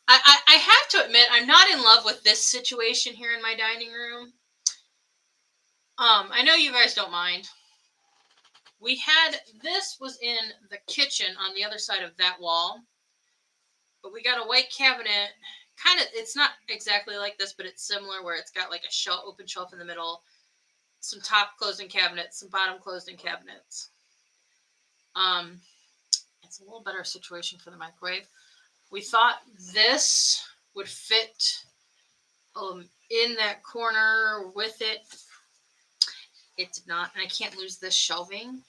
Speaker 2: I have to admit, I'm not in love with this situation here in my dining room. I know you guys don't mind. This was in the kitchen on the other side of that wall. But we got a white cabinet. It's not exactly like this, but it's similar where it's got like a open shelf in the middle. Some top closed-in cabinets, some bottom closed-in cabinets. It's a little better situation for the microwave. We thought this would fit in that corner with it. It did not, and I can't lose this shelving.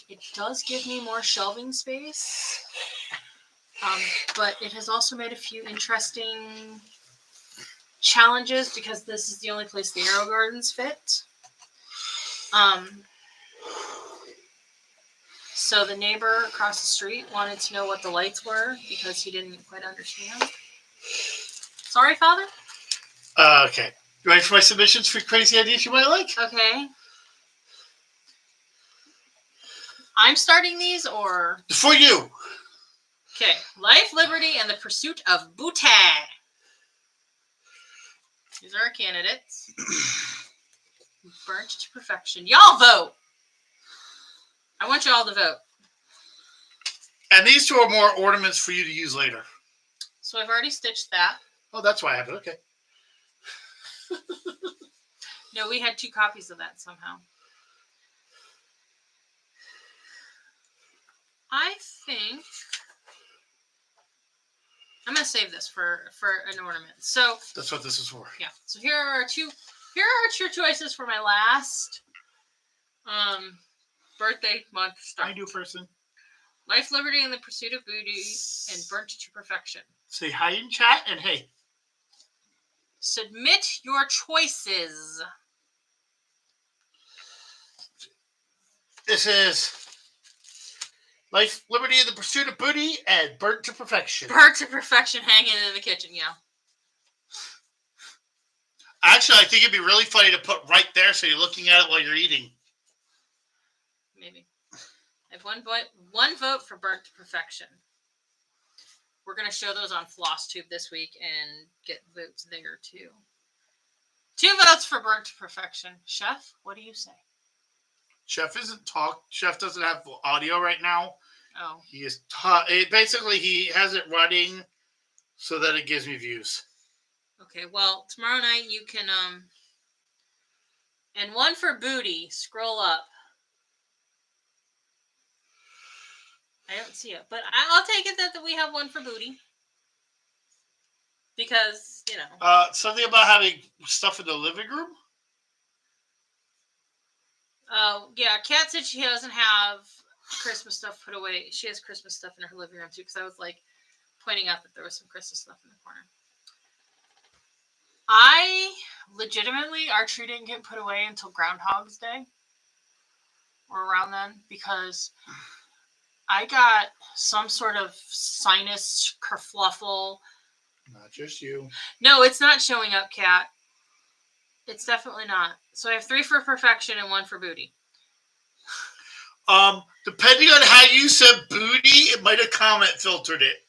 Speaker 2: It does give me more shelving space, but it has also made a few interesting challenges because this is the only place the So the neighbor across the street wanted to know what the lights were because he didn't quite understand. Sorry, Father?
Speaker 1: Okay. You ready for my submissions for crazy ideas you might like?
Speaker 2: Okay. I'm starting these, or...
Speaker 1: For you.
Speaker 2: Okay. Life, liberty, and the pursuit of booty. These are our candidates. Burnt to perfection. Y'all vote. I want y'all to vote.
Speaker 1: And these two are more ornaments for you to use later.
Speaker 2: So I've already stitched that.
Speaker 1: Oh, that's why I have it. Okay.
Speaker 2: No, we had 2 copies of that somehow. I think I'm gonna save this for an ornament. So
Speaker 1: That's what this is for.
Speaker 2: yeah. So here are two choices for my last birthday month start.
Speaker 1: I do person.
Speaker 2: Life, liberty, and the pursuit of booty, and burnt to perfection.
Speaker 1: Say hi in chat and hey.
Speaker 2: Submit your choices.
Speaker 1: This is Life, Liberty, and the Pursuit of Booty, and Burnt to Perfection.
Speaker 2: Burnt to perfection, hanging in the kitchen. Yeah.
Speaker 1: Actually, I think it'd be really funny to put right there so you're looking at it while you're eating.
Speaker 2: Maybe. I have one vote for burnt to perfection. We're going to show those on FlossTube this week and get votes there too. 2 votes for burnt to perfection. Chef, what do you say?
Speaker 1: Chef doesn't have audio right now.
Speaker 2: Oh.
Speaker 1: He is basically he has it running so that it gives me views.
Speaker 2: Okay, well, tomorrow night you can and one for booty, scroll up. I don't see it, but I'll take it that we have one for booty. Because, you know.
Speaker 1: Something about having stuff in the living room?
Speaker 2: Yeah, Kat said she doesn't have Christmas stuff put away. She has Christmas stuff in her living room too, because I was like pointing out that there was some Christmas stuff in the corner. Our tree didn't get put away until Groundhog's Day. Or around then, because I got some sort of sinus kerfluffle.
Speaker 1: Not just you.
Speaker 2: No, it's not showing up, Kat. It's definitely not. So I have 3 for perfection and 1 for booty.
Speaker 1: Depending on how you said booty, it might have comment filtered it.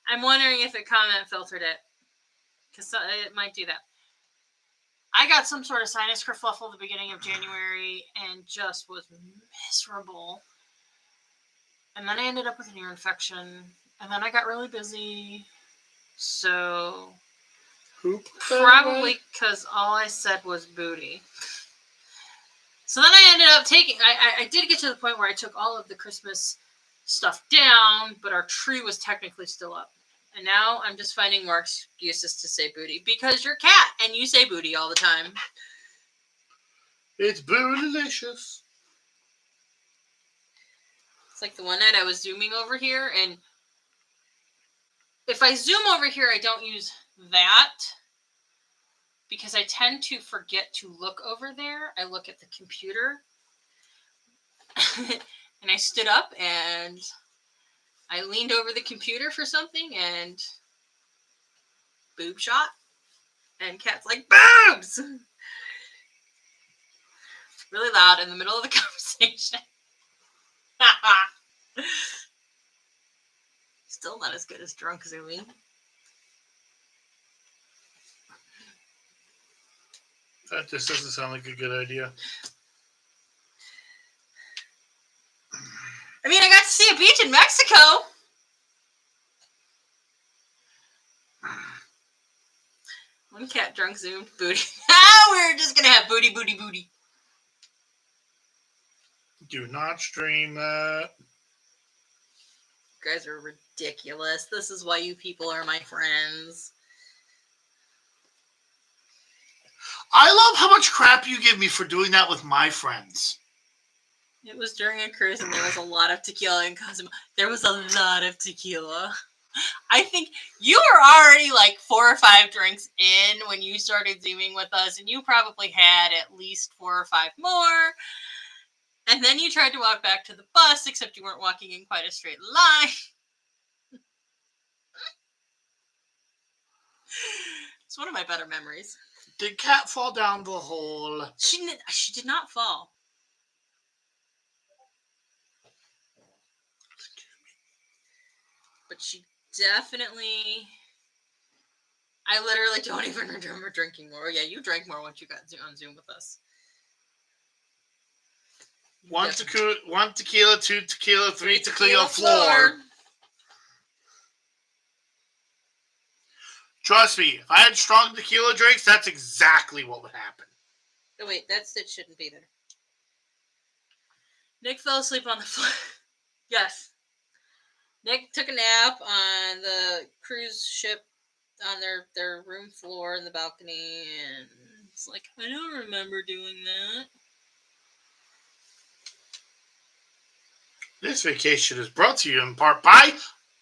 Speaker 2: I'm wondering if it comment filtered it. Because it might do that. I got some sort of sinus kerfluffle at the beginning of January and just was miserable. And then I ended up with an ear infection. And then I got really busy. So probably because all I said was booty. So then I ended up I did get to the point where I took all of the Christmas stuff down, but our tree was technically still up. And now I'm just finding more excuses to say booty because you're Cat and you say booty all the time.
Speaker 1: It's bootylicious.
Speaker 2: It's like the one night I was zooming over here, and if I zoom over here, I don't use that because I tend to forget to look over there. I look at the computer. And I stood up and I leaned over the computer for something and boob shot. And Kat's like, boobs! Really loud in the middle of the conversation. Still not as good as drunk zooming.
Speaker 1: That just doesn't sound like a good idea.
Speaker 2: I mean, I got to see a beach in Mexico. One cat drunk zoomed booty. We're just gonna have booty, booty, booty.
Speaker 1: Do not stream that.
Speaker 2: You guys are ridiculous. This is why you people are my friends.
Speaker 1: I love how much crap you give me for doing that with my friends.
Speaker 2: It was during a cruise and there was a lot of tequila in Cozumel. There was a lot of tequila. I think you were already like 4 or 5 drinks in when you started zooming with us, and you probably had at least 4 or 5 more. And then you tried to walk back to the bus, except you weren't walking in quite a straight line. It's one of my better memories.
Speaker 1: Did Cat fall down the hole?
Speaker 2: She did not fall. But she definitely... I literally don't even remember drinking more. Yeah, you drank more once you got on Zoom with us.
Speaker 1: One tequila, 2 tequila, 3 tequila floor. Trust me, if I had strong tequila drinks, that's exactly what would happen.
Speaker 2: Oh wait, that stitch shouldn't be there. Nick fell asleep on the floor. Yes. Nick took a nap on the cruise ship on their room floor in the balcony, and it's like, I don't remember doing that.
Speaker 1: This vacation is brought to you in part by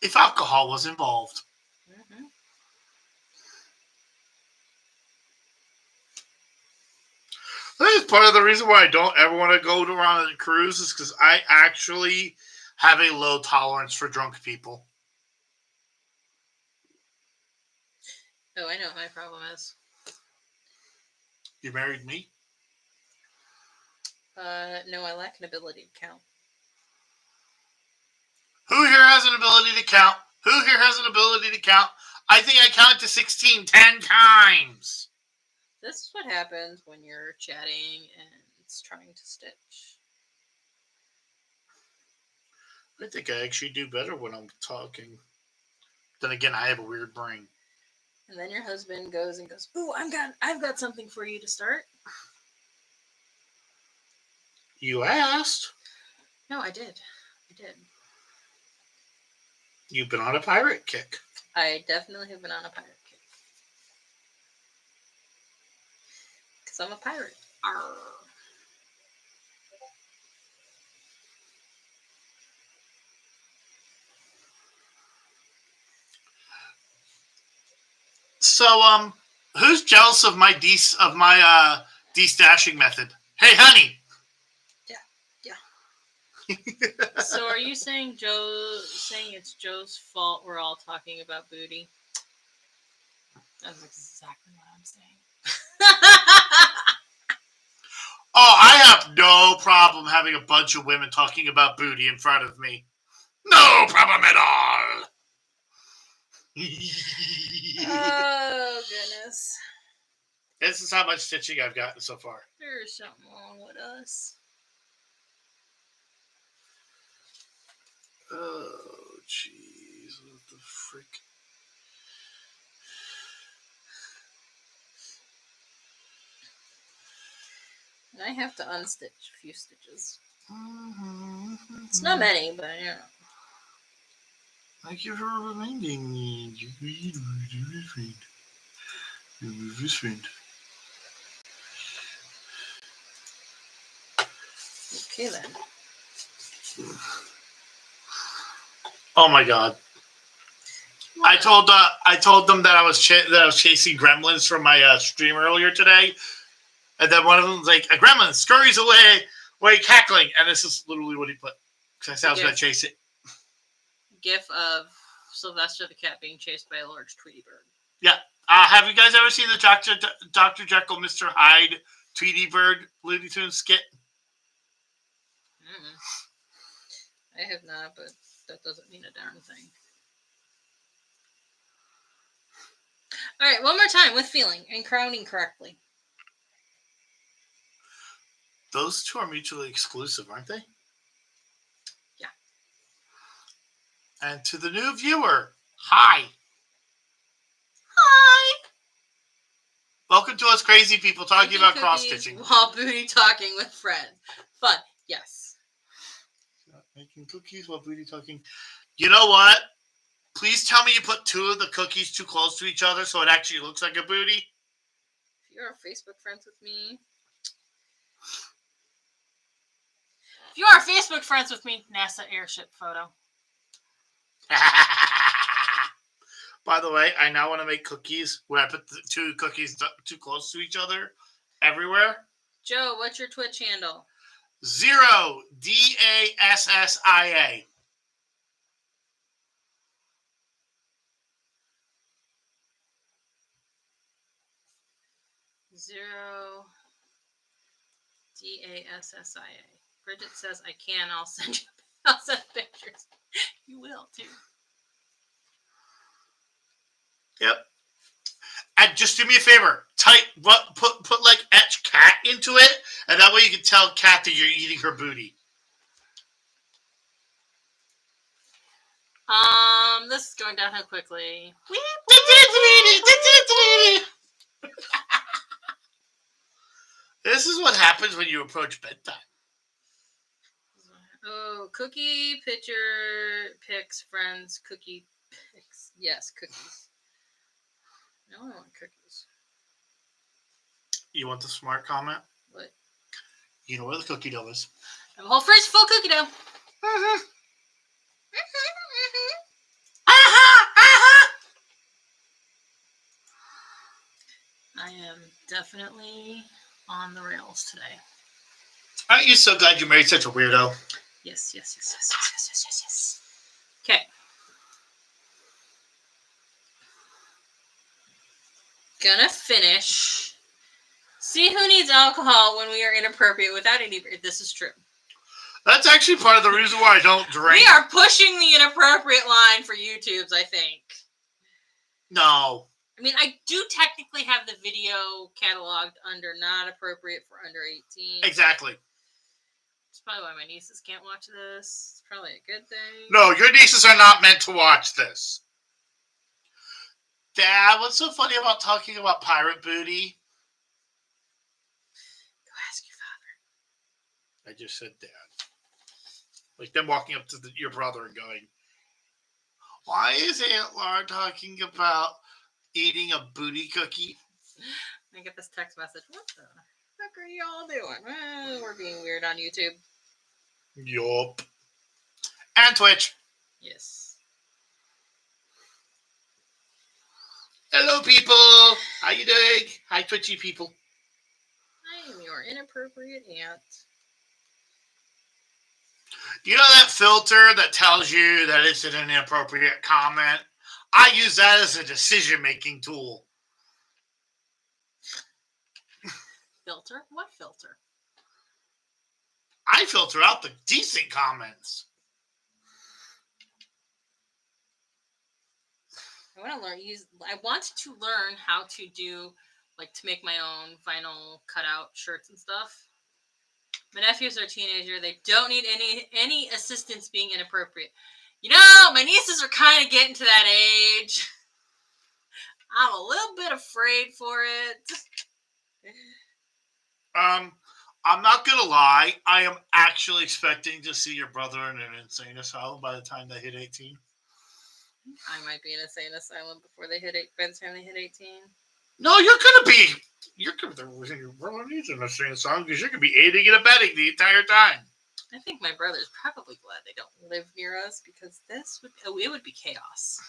Speaker 1: If Alcohol Was Involved.
Speaker 2: Mm-hmm.
Speaker 1: That is part of the reason why I don't ever want to go on a cruise, is because I actually have a low tolerance for drunk people.
Speaker 2: Oh, I know what my problem is.
Speaker 1: You married me?
Speaker 2: No, I lack an ability to count.
Speaker 1: Who here has an ability to count? Who here has an ability to count? I think I counted to 16 10 times.
Speaker 2: This is what happens when you're chatting and it's trying to stitch.
Speaker 1: I think I actually do better when I'm talking. Then again, I have a weird brain.
Speaker 2: And then your husband goes, "Ooh, I've got something for you to start."
Speaker 1: You asked.
Speaker 2: No, I did.
Speaker 1: You've been on a pirate kick.
Speaker 2: I definitely have been on a pirate kick. Because I'm a pirate. Arr.
Speaker 1: So, who's jealous of my de-stashing method? Hey, honey.
Speaker 2: Yeah. So, are you saying it's Joe's fault we're all talking about booty? That's exactly what I'm saying.
Speaker 1: Oh, I have no problem having a bunch of women talking about booty in front of me. No problem at all.
Speaker 2: Oh, goodness.
Speaker 1: This is how much stitching I've gotten so far.
Speaker 2: There's something wrong with us.
Speaker 1: Oh, jeez. What the frick?
Speaker 2: I have to unstitch a few stitches. It's not many, but yeah.
Speaker 1: Thank you for reminding me.
Speaker 2: Okay then.
Speaker 1: Oh my god! I told them that I was chasing gremlins from my stream earlier today, and then one of them was like, "A gremlin scurries away cackling," and this is literally what he put. Because I said I was going to chase it.
Speaker 2: GIF of Sylvester the cat being chased by a large Tweety bird.
Speaker 1: Yeah. Have you guys ever seen the Dr. Jekyll, Mr. Hyde, Tweety Bird Looney Tunes skit?
Speaker 2: I have not, but that doesn't mean a darn thing. All right, one more time with feeling and crowning correctly.
Speaker 1: Those two are mutually exclusive, aren't they?
Speaker 2: Yeah.
Speaker 1: And to the new viewer, hi.
Speaker 2: Hi.
Speaker 1: Welcome to us crazy people talking about cross-stitching.
Speaker 2: While booty talking with friends. Fun, yes.
Speaker 1: Making cookies while booty talking. You know what? Please tell me you put two of the cookies too close to each other so it actually looks like a booty.
Speaker 2: If you're Facebook friends with me... If you are Facebook friends with me, NASA airship photo.
Speaker 1: By the way, I now want to make cookies where I put the two cookies too close to each other everywhere.
Speaker 2: Joe, what's your Twitch handle?
Speaker 1: 0 DASSIA.
Speaker 2: 0 DASSIA. Bridget says I can. I'll send you. I'll send pictures. You will too.
Speaker 1: Yep. And just do me a favor. Put like etch cat into it, and that way you can tell Cat that you're eating her booty.
Speaker 2: This is going downhill quickly.
Speaker 1: This is what happens when you approach bedtime.
Speaker 2: Oh, cookie picture pics, friends, cookie pics. Yes, cookies. No, I want cookies.
Speaker 1: You want the smart comment?
Speaker 2: What?
Speaker 1: You know where the cookie dough is.
Speaker 2: I have a whole fridge full of cookie dough. I am definitely on the rails today.
Speaker 1: Aren't you so glad you married such a weirdo?
Speaker 2: Yes. Okay. Gonna finish. See who needs alcohol when we are inappropriate without any. This is true.
Speaker 1: That's actually part of the reason why I don't drink.
Speaker 2: We are pushing the inappropriate line for YouTube's, I think.
Speaker 1: No.
Speaker 2: I mean, I do technically have the video cataloged under not appropriate for under 18.
Speaker 1: Exactly.
Speaker 2: It's probably why my nieces can't watch this. It's probably a good thing.
Speaker 1: No, your nieces are not meant to watch this. Dad, what's so funny about talking about pirate booty?
Speaker 2: Go ask your father.
Speaker 1: I just said Dad. Like them walking up to your brother and going, why is Aunt Laura talking about eating a booty cookie?
Speaker 2: I get this text message. What the heck are y'all doing? We're being weird on YouTube.
Speaker 1: Yup. And Twitch.
Speaker 2: Yes.
Speaker 1: Hello, people. How you doing? Hi, Twitchy people.
Speaker 2: I am your inappropriate aunt.
Speaker 1: You know that filter that tells you that it's an inappropriate comment? I use that as a decision-making tool.
Speaker 2: Filter? What filter?
Speaker 1: I filter out the decent comments.
Speaker 2: I want to learn how to do, like, to make my own vinyl cutout shirts and stuff. My nephews are a teenager. They don't need any assistance being inappropriate. You know, my nieces are kind of getting to that age. I'm a little bit afraid for it.
Speaker 1: I'm not gonna lie. I am actually expecting to see your brother in an insane asylum by the time they hit 18.
Speaker 2: I might be in an insane asylum before they hit by the time they hit 18.
Speaker 1: No, you're gonna be your brother needs an insane asylum because you're gonna be aiding and abetting the entire time.
Speaker 2: I think my brother's probably glad they don't live near us because it would be chaos.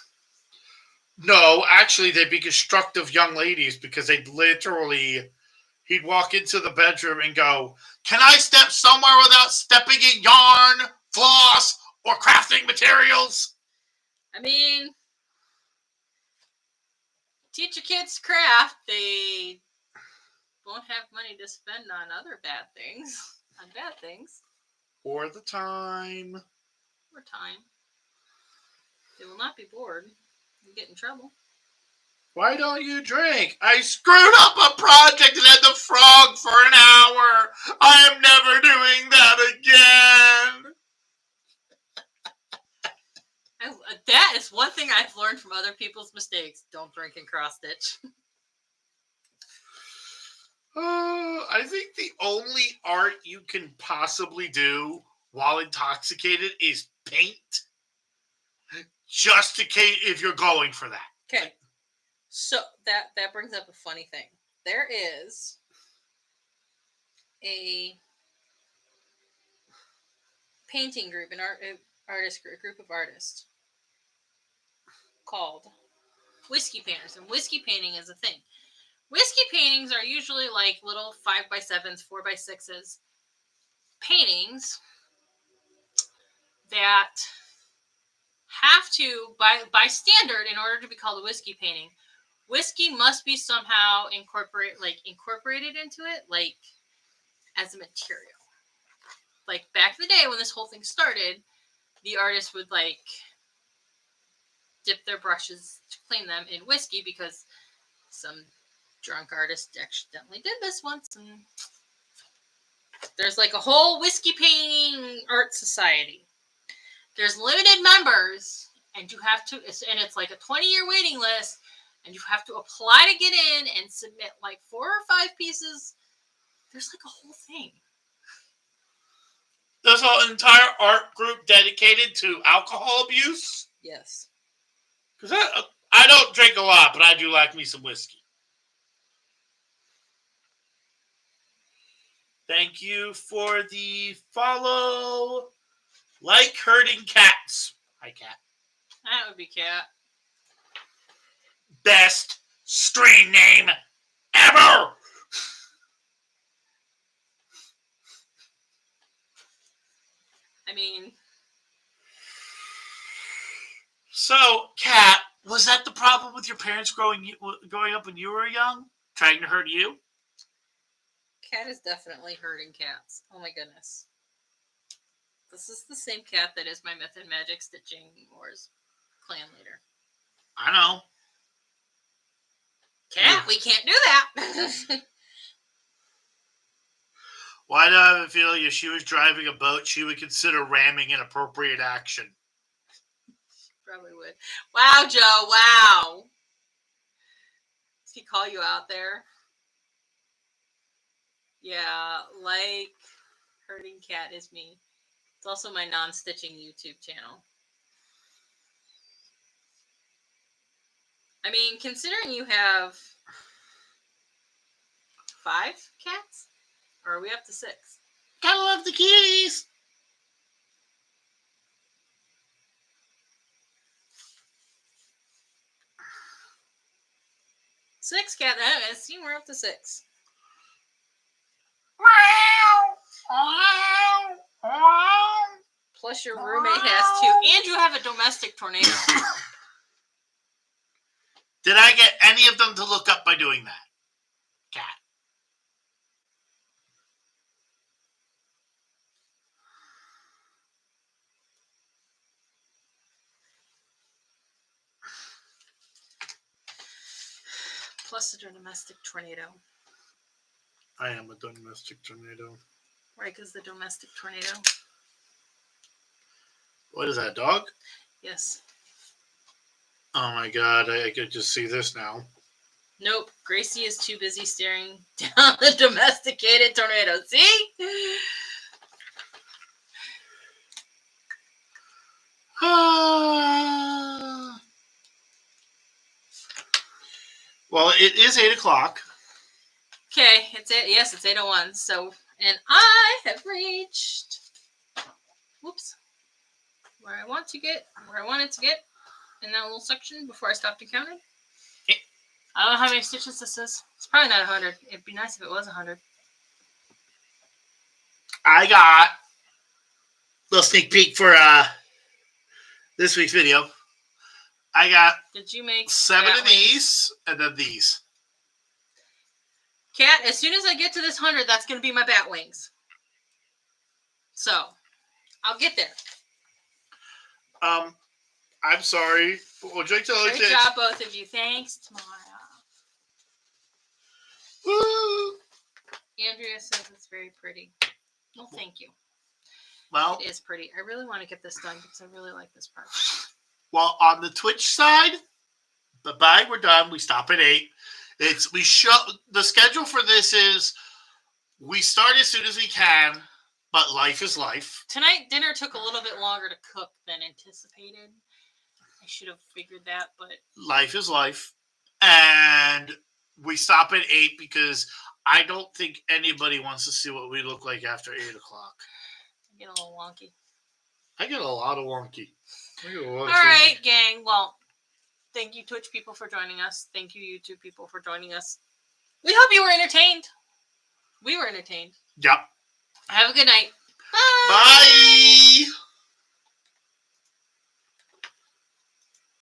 Speaker 1: No, actually, they'd be constructive young ladies because he'd walk into the bedroom and go, "Can I step somewhere without stepping in yarn, floss, or crafting materials?"
Speaker 2: I mean, teach your kids craft. They won't have money to spend on other bad things.
Speaker 1: Or the time.
Speaker 2: Or time. They will not be bored and get in trouble.
Speaker 1: Why don't you drink? I screwed up a project and had the frog for an hour. I am never doing that again.
Speaker 2: That is one thing I've learned from other people's mistakes. Don't drink and cross stitch.
Speaker 1: I think the only art you can possibly do while intoxicated is paint. Just in case if you're going for that.
Speaker 2: Okay. So that brings up a funny thing. There is a painting group, a group of artists called whiskey painters, and whiskey painting is a thing. Whiskey paintings are usually like little 5x7s, 4x6s, paintings that have to, by standard, in order to be called a whiskey painting, whiskey must be somehow incorporated into it, like as a material. Like back in the day when this whole thing started, the artist would like dip their brushes to clean them in whiskey because some drunk artist accidentally did this once, and there's like a whole whiskey painting art society. There's limited members, and you have to, and it's like a 20-year waiting list, and you have to apply to get in and submit like 4 or 5 pieces. There's like a whole thing.
Speaker 1: There's an entire art group dedicated to alcohol abuse.
Speaker 2: Yes.
Speaker 1: Because I don't drink a lot, but I do like me some whiskey. Thank you for the follow. Like herding cats. Hi, Cat.
Speaker 2: That would be Cat.
Speaker 1: Best stream name ever.
Speaker 2: I mean,
Speaker 1: so, Cat, was that the problem with your parents growing up when you were young? Trying to hurt you?
Speaker 2: Cat is definitely herding cats. Oh my goodness. This is the same cat that is my Myth and Magic Stitching Wars clan leader.
Speaker 1: I know.
Speaker 2: Cat, we can't do that.
Speaker 1: Why do I have a feeling if she was driving a boat, she would consider ramming an appropriate action?
Speaker 2: Probably would. Wow, Joe. Wow. Does he call you out there? Yeah, like herding cat is me. It's also my non-stitching YouTube channel. I mean, considering you have 5 cats, or are we up to 6?
Speaker 1: Gotta love the kitties.
Speaker 2: Six cat. I see we're up to 6. Plus your roommate has 2. And you have a domestic tornado.
Speaker 1: Did I get any of them to look up by doing that? Cat.
Speaker 2: Plus a domestic tornado.
Speaker 1: I am a domestic tornado.
Speaker 2: Right, because the domestic tornado.
Speaker 1: What is that, dog?
Speaker 2: Yes.
Speaker 1: Oh my god, I could just see this now.
Speaker 2: Nope. Gracie is too busy staring down the domesticated tornado. See?
Speaker 1: Well, it is 8 o'clock.
Speaker 2: Okay, it's it. Yes, it's 8:01. So, and I have reached. Whoops. Where I wanted to get in that little section before I stopped and counted. I don't know how many stitches this is. It's probably not 100. It'd be nice if it was 100.
Speaker 1: I got a little sneak peek for this week's video. I got
Speaker 2: Did you make
Speaker 1: 7
Speaker 2: bat
Speaker 1: of
Speaker 2: wings?
Speaker 1: these and then these.
Speaker 2: Cat, as soon as I get to this 100, that's going to be my bat wings. So, I'll get there.
Speaker 1: I'm sorry. Would you like to
Speaker 2: Great job, both of you. Thanks, Tamara.
Speaker 1: Woo!
Speaker 2: Andrea says it's very pretty. Well, thank you.
Speaker 1: Well,
Speaker 2: It is pretty. I really want to get this done because I really like this part.
Speaker 1: well, on the Twitch side, bye-bye, we're done. We stop at 8. The schedule for this is we start as soon as we can, but life is life.
Speaker 2: Tonight, dinner took a little bit longer to cook than anticipated. I should have figured that, but
Speaker 1: Life is life. And we stop at 8 because I don't think anybody wants to see what we look like after 8 o'clock.
Speaker 2: I get a little wonky.
Speaker 1: I get a lot of wonky.
Speaker 2: All right, gang. Well, thank you, Twitch people, for joining us. Thank you, YouTube people, for joining us. We hope you were entertained. We were entertained.
Speaker 1: Yep.
Speaker 2: Have a good night. Bye.
Speaker 1: Bye.